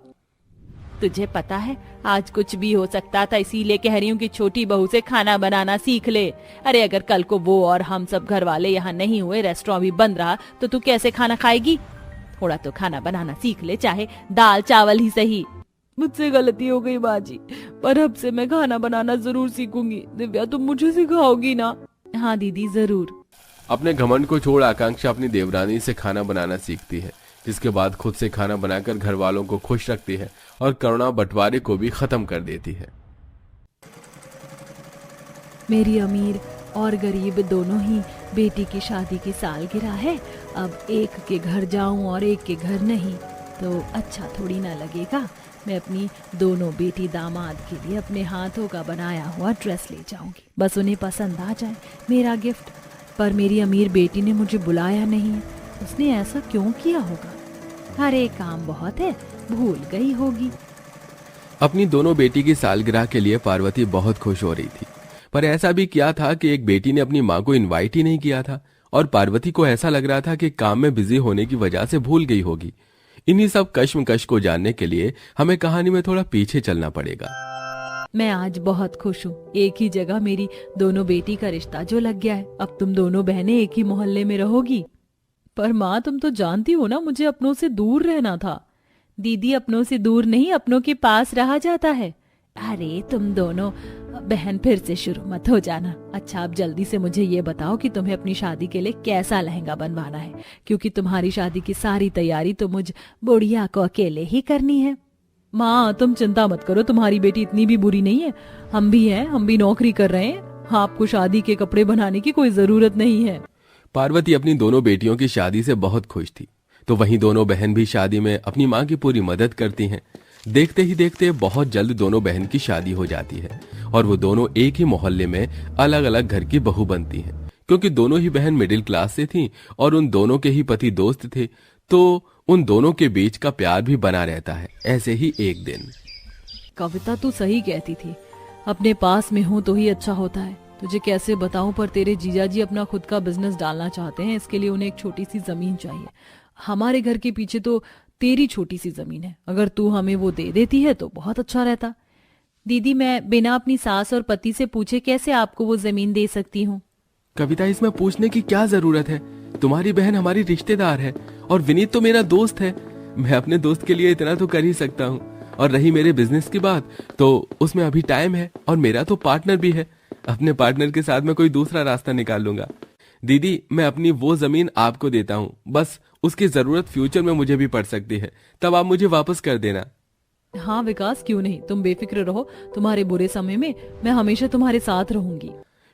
तुझे पता है, आज कुछ भी हो सकता था, इसीलिए कह रही हूँ कि छोटी बहू से खाना बनाना सीख ले। अरे अगर कल को वो और हम सब घर वाले यहाँ नहीं हुए, रेस्टोरेंट भी बंद रहा, तो तू कैसे खाना खाएगी? थोड़ा तो खाना बनाना सीख ले, चाहे दाल चावल ही सही। मुझसे गलती हो गई माँ जी, पर अब से मैं खाना बनाना जरूर सीखूंगी। दिव्या, तुम मुझे सिखाओगी ना? हाँ दीदी, जरूर। अपने घमंड को छोड़ आकांक्षा अपनी देवरानी से खाना बनाना सीखती है, जिसके बाद खुद से खाना बनाकर घर वालों को खुश रखती है और करुणा बंटवारे को भी खत्म कर देती है। मेरी अमीर और गरीब दोनों ही बेटी की शादी की सालगिरह है। अब एक के घर जाऊं और एक के घर नहीं तो अच्छा थोड़ी ना लगेगा। मैं अपनी दोनों बेटी दामाद के लिए अपने हाथों का बनाया हुआ ड्रेस ले जाऊंगी, बस उन्हें पसंद आ जाए मेरा गिफ्ट। पर मेरी अमीर बेटी ने मुझे बुलाया नहीं है, उसने ऐसा क्यों किया होगा? अरे काम बहुत है, भूल गई होगी। अपनी दोनों बेटी की सालगिरह के लिए पार्वती बहुत खुश हो रही थी, पर ऐसा भी क्या था कि एक बेटी ने अपनी माँ को इनवाइट ही नहीं किया था और पार्वती को ऐसा लग रहा था कि काम में बिजी होने की वजह से भूल गई होगी। इन्हीं सब कश्मकश को जानने के लिए हमें कहानी में थोड़ा पीछे चलना पड़ेगा। मैं आज बहुत खुश हूँ। एक ही जगह मेरी दोनों बेटी का रिश्ता जो लग गया है। अब तुम दोनों बहनें एक ही मोहल्ले में रहोगी। पर माँ, तुम तो जानती हो ना, मुझे अपनों से दूर रहना था। दीदी, अपनों से दूर नहीं, अपनों के पास रहा जाता है। अरे तुम दोनों बहन फिर से शुरू मत हो जाना। अच्छा, अब जल्दी से मुझे ये बताओ कि तुम्हें अपनी शादी के लिए कैसा लहंगा बनवाना है, क्योंकि तुम्हारी शादी की सारी तैयारी तो मुझ बुढ़िया को अकेले ही करनी है। माँ, तुम चिंता मत करो, तुम्हारी बेटी इतनी भी बुरी नहीं है। हम भी हैं, हम भी नौकरी कर रहे हैं। आपको शादी के कपड़े बनाने की कोई जरूरत नहीं है। पार्वती अपनी दोनों बेटियों की शादी से बहुत खुश थी, तो वहीं दोनों बहन भी शादी में अपनी माँ की पूरी मदद करती हैं। देखते ही देखते बहुत जल्द दोनों बहन की शादी हो जाती है और वो दोनों एक ही मोहल्ले में अलग अलग घर की बहू बनती हैं। क्योंकि दोनों ही बहन मिडिल क्लास से थीं और उन दोनों के ही पति दोस्त थे, तो उन दोनों के बीच का प्यार भी बना रहता है। ऐसे ही एक दिन, कविता, तू सही कहती थी, अपने पास में हो तो ही अच्छा होता है। तुझे कैसे बताऊं, पर तेरे जीजाजी अपना खुद का बिजनेस डालना चाहते हैं। इसके लिए उन्हें एक छोटी सी जमीन चाहिए। हमारे घर के पीछे तो तेरी छोटी सी जमीन है, अगर तू हमें वो दे देती है तो बहुत अच्छा रहता। दीदी, मैं बिना अपनी सास और पति से पूछे कैसे आपको वो जमीन दे सकती हूँ? कविता, इसमें पूछने की क्या जरूरत है? तुम्हारी बहन हमारी रिश्तेदार है और विनीत तो मेरा दोस्त है। मैं अपने दोस्त के लिए इतना तो कर ही सकता हूँ। और रही मेरे बिजनेस की बात, तो उसमें अभी टाइम है और मेरा तो पार्टनर भी है। अपने पार्टनर के साथ मैं कोई दूसरा रास्ता निकाल लूंगा। दीदी, मैं अपनी वो जमीन आपको देता हूँ, बस उसकी जरूरत फ्यूचर में मुझे भी पड़ सकती है, तब आप मुझे वापस कर देना। हाँ विकास, क्यों नहीं, तुम बेफिक्र रहो, तुम्हारे बुरे समय में मैं हमेशा तुम्हारे साथ रहूंगी।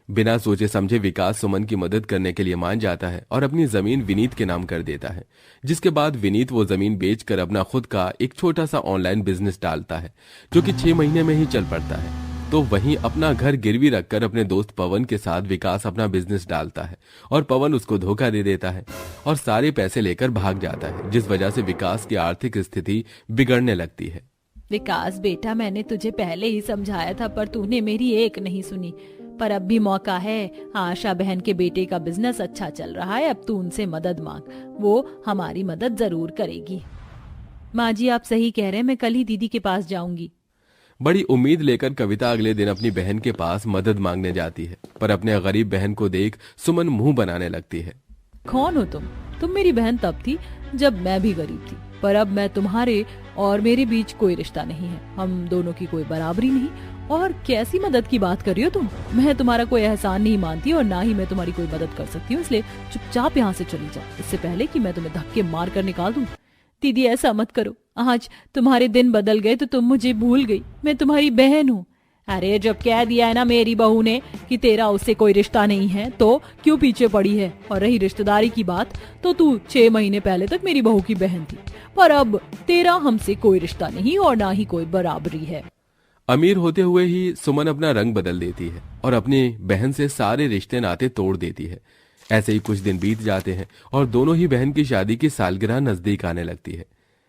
बिना सोचे समझे विकास सुमन की मदद करने के लिए मान जाता है और अपनी जमीन विनीत के नाम कर देता है, जिसके बाद विनीत वो जमीन बेचकर अपना खुद का एक छोटा सा ऑनलाइन बिजनेस डालता है, जो कि 6 महीने में ही चल पड़ता है। तो वहीं अपना घर गिरवी रखकर अपने दोस्त पवन के साथ विकास अपना बिजनेस डालता है और पवन उसको धोखा दे देता है और सारे पैसे लेकर भाग जाता है, जिस वजह से विकास की आर्थिक स्थिति बिगड़ने लगती है। विकास बेटा, मैंने तुझे पहले ही समझाया था पर तूने मेरी एक नहीं सुनी। पर अब भी मौका है, आशा बहन के बेटे का बिजनेस अच्छा चल रहा है, अब तू उनसे मदद मांग, वो हमारी मदद जरूर करेगी। माँ जी आप सही कह रहे हैं, मैं कल ही दीदी के पास जाऊंगी। बड़ी उम्मीद लेकर कविता अगले दिन अपनी बहन के पास मदद मांगने जाती है, पर अपने गरीब बहन को देख सुमन मुंह बनाने लगती है। कौन हो तुम मेरी बहन तब थी जब मैं भी गरीब थी, पर अब मैं तुम्हारे और मेरे बीच कोई रिश्ता नहीं है, हम दोनों की कोई बराबरी नहीं। और कैसी मदद की बात कर रही हो तुम? मैं तुम्हारा कोई एहसान नहीं मानती और ना ही मैं तुम्हारी कोई मदद कर सकती हूँ, इसलिए चुपचाप यहाँ से चली जाओ, इससे पहले कि मैं तुम्हें धक्के मार कर निकाल दूं। दीदी ऐसा मत करो, आज तुम्हारे दिन बदल गए तो तुम मुझे भूल गई, मैं तुम्हारी बहन हूँ। अरे जब कह दिया है ना मेरी बहू ने कि तेरा उससे कोई रिश्ता नहीं है, तो क्यों पीछे पड़ी है? और रही रिश्तेदारी की बात, तो तू 6 महीने पहले तक मेरी बहू की बहन थी, पर अब तेरा हमसे कोई रिश्ता नहीं और ना ही कोई बराबरी है। अमीर होते हुए ही सुमन अपना रंग बदल देती है और अपनी बहन से सारे रिश्ते नाते तोड़ देती है। ऐसे ही कुछ दिन बीत जाते हैं और दोनों ही बहन की शादी की सालगिरह नजदीक आने लगती है।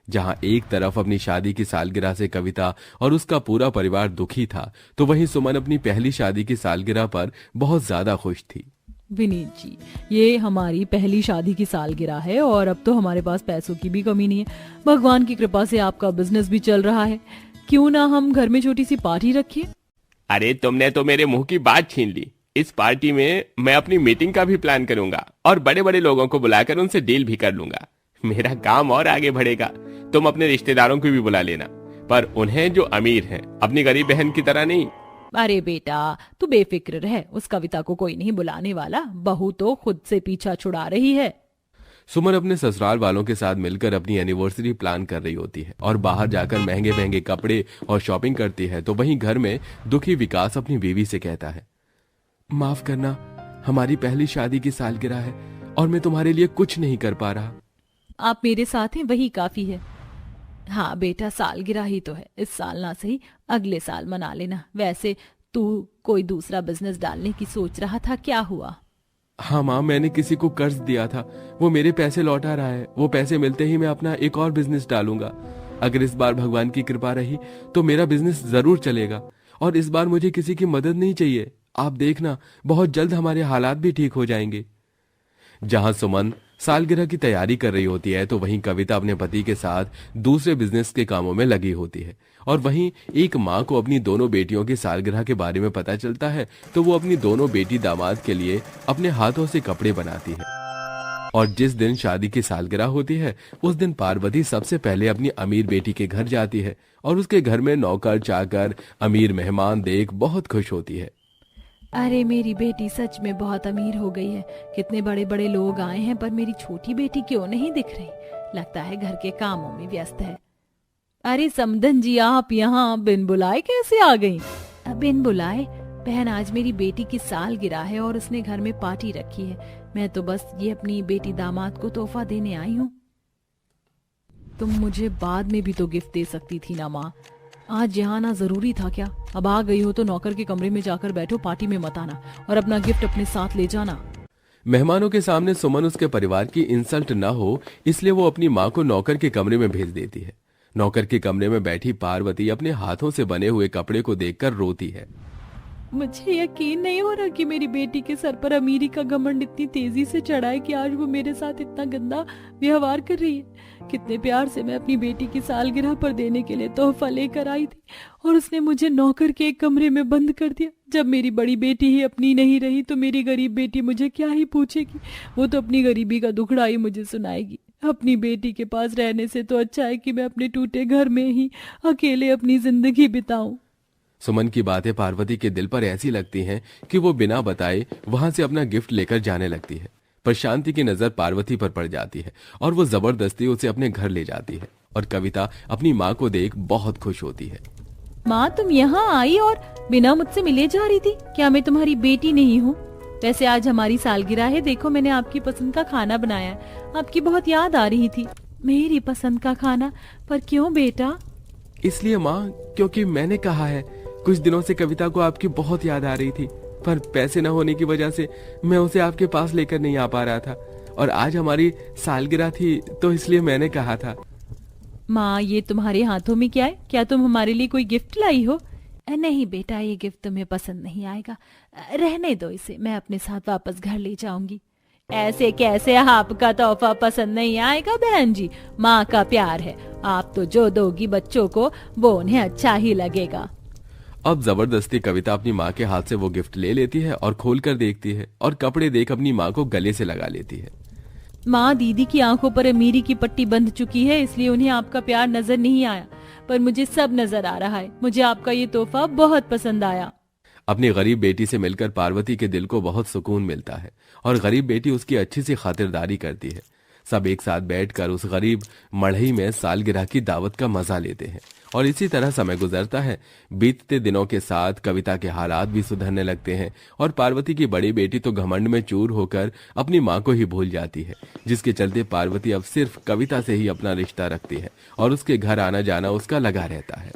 जहां एक तरफ अपनी शादी की सालगिरह से कविता और उसका पूरा परिवार दुखी था, तो वहीं सुमन अपनी पहली शादी की सालगिरह पर बहुत ज्यादा खुश थी। विनीत जी, ये हमारी पहली शादी की सालगिरह है और अब तो हमारे पास पैसों की भी कमी नहीं है। भगवान की कृपा से आपका बिजनेस भी चल रहा है, क्यों ना हम घर में छोटी सी पार्टी रखें? अरे तुमने तो मेरे मुंह की बात छीन ली। इस पार्टी में मैं अपनी मीटिंग का भी प्लान करूंगा और बड़े बड़े लोगों को बुलाकर उनसे डील भी कर लूंगा। मेरा काम और आगे बढ़ेगा। तुम अपने रिश्तेदारों को भी बुला लेना, पर उन्हें जो अमीर हैं, अपनी गरीब बहन की तरह नहीं। अरे बेटा तू बेफिक्र रह, उस कविता को कोई नहीं बुलाने वाला, बहू तो खुद से पीछा छुड़ा रही है। सुमन अपने ससुराल वालों के साथ मिलकर अपनी एनिवर्सरी प्लान कर रही होती है और बाहर जाकर महंगे महंगे कपड़े और शॉपिंग करती है। तो वहीं घर में दुखी विकास अपनी बीवी से कहता है, माफ करना, हमारी पहली शादी की सालगिरह है और मैं तुम्हारे लिए कुछ नहीं कर पा रहा। आप मेरे साथ हैं वही काफी है। हाँ बेटा, सालगिरह ही तो है, इस साल ना सही अगले साल मना लेना। वैसे तू कोई दूसरा बिजनेस डालने की सोच रहा था, क्या हुआ? हाँ माँ, मैंने किसी को कर्ज दिया था, वो मेरे पैसे लौटा रहा है। वो पैसे मिलते ही मैं अपना एक और बिजनेस डालूंगा। अगर इस बार भगवान की कृपा रही तो मेरा बिजनेस जरूर चलेगा और इस बार मुझे किसी की मदद नहीं चाहिए। आप देखना, बहुत जल्द हमारे हालात भी ठीक हो जाएंगे। जहां सुमन सालगिरह की तैयारी कर रही होती है, तो वहीं कविता अपने पति के साथ दूसरे बिजनेस के कामों में लगी होती है। और वहीं एक माँ को अपनी दोनों बेटियों की सालगिरह के बारे में पता चलता है, तो वो अपनी दोनों बेटी दामाद के लिए अपने हाथों से कपड़े बनाती है। और जिस दिन शादी की सालगिरह होती है, उस दिन पार्वती सबसे पहले अपनी अमीर बेटी के घर जाती है और उसके घर में नौकर चाकर अमीर मेहमान देख बहुत खुश होती है। अरे मेरी बेटी सच में बहुत अमीर हो गई है, कितने बड़े बड़े लोग आए हैं, पर मेरी छोटी बेटी क्यों नहीं दिख रही? लगता है घर के कामों में व्यस्त है। अरे समधन जी, आप यहाँ बिन बुलाए कैसे आ गई? बिन बुलाए? बहन, आज मेरी बेटी की सालगिरह है और उसने घर में पार्टी रखी है। मैं तो बस ये अपनी बेटी दामाद को तोहफा देने आई हूँ। तुम मुझे बाद में भी तो गिफ्ट दे सकती थी ना माँ, आज यहाँ आना जरूरी था क्या? अब आ गई हो तो नौकर के कमरे में जाकर बैठो, पार्टी में मत आना और अपना गिफ्ट अपने साथ ले जाना। मेहमानों के सामने सुमन उसके परिवार की इंसल्ट न हो, इसलिए वो अपनी माँ को नौकर के कमरे में भेज देती है। नौकर के कमरे में बैठी पार्वती अपने हाथों से बने हुए कपड़े को देखकर रोती है। मुझे यकीन नहीं हो रहा कि मेरी बेटी के सर पर अमीरी का घमंड इतनी तेजी से चढ़ा है कि आज वो मेरे साथ इतना गंदा व्यवहार कर रही है। कितने प्यार से मैं अपनी बेटी की सालगिरह पर देने के लिए तोहफा लेकर आई थी और उसने मुझे नौकर के एक कमरे में बंद कर दिया। जब मेरी बड़ी बेटी ही अपनी नहीं रही तो मेरी गरीब बेटी मुझे क्या ही पूछेगी? वो तो अपनी गरीबी का दुखड़ा ही मुझे सुनाएगी। अपनी बेटी के पास रहने से तो अच्छा है कि मैं अपने टूटे घर में ही अकेले अपनी जिंदगी बिताऊं। सुमन की बातें पार्वती के दिल पर ऐसी लगती हैं कि वो बिना बताए वहां से अपना गिफ्ट लेकर जाने लगती है। पर शांति की नजर पार्वती पर पड़ जाती है और वो जबरदस्ती उसे अपने घर ले जाती है। और कविता अपनी माँ को देख बहुत खुश होती है। माँ, तुम यहाँ आई और बिना मुझसे मिले जा रही थी? क्या मैं तुम्हारी बेटी नहीं हूँ? वैसे आज हमारी सालगिरह है, देखो मैंने आपकी पसंद का खाना बनाया है। आपकी बहुत याद आ रही थी। मेरी पसंद का खाना? पर क्यों बेटा? इसलिए माँ, क्योंकि मैंने कहा है। कुछ दिनों से कविता को आपकी बहुत याद आ रही थी, पर पैसे न होने की वजह से मैं उसे आपके पास लेकर नहीं आ पा रहा था, और आज हमारी सालगिरह थी तो इसलिए मैंने कहा था। माँ, ये तुम्हारे हाथों में क्या है? क्या तुम हमारे लिए कोई गिफ्ट लाई हो? नहीं बेटा, ये गिफ्ट तुम्हें पसंद नहीं आएगा। रहने दो इसे, मैं अपने साथ वापस घर ले जाऊंगी। ऐसे कैसे आपका तोहफा पसंद नहीं आएगा बहन जी? माँ का प्यार है, आप तो जो दोगी बच्चों को वो उन्हें अच्छा ही लगेगा। अब जबरदस्ती कविता अपनी माँ के हाथ से वो गिफ्ट ले लेती है और खोलकर देखती है और कपड़े देख अपनी माँ को गले से लगा लेती है। माँ, दीदी की आंखों पर अमीरी की पट्टी बंध चुकी है, इसलिए उन्हें आपका प्यार नजर नहीं आया, पर मुझे सब नजर आ रहा है। मुझे आपका ये तोहफा बहुत पसंद आया। अपनी गरीब बेटी से मिलकर पार्वती के दिल को बहुत सुकून मिलता है और गरीब बेटी उसकी अच्छी सी खातिरदारी करती है। सब एक साथ बैठकर उस गरीब मढ़ई में सालगिरह की दावत का मजा लेते हैं और इसी तरह समय गुजरता है। बीतते दिनों के साथ कविता के हालात भी सुधरने लगते हैं और पार्वती की बड़ी बेटी तो घमंड में चूर होकर अपनी माँ को ही भूल जाती है, जिसके चलते पार्वती अब सिर्फ कविता से ही अपना रिश्ता रखती है और उसके घर आना जाना उसका लगा रहता है।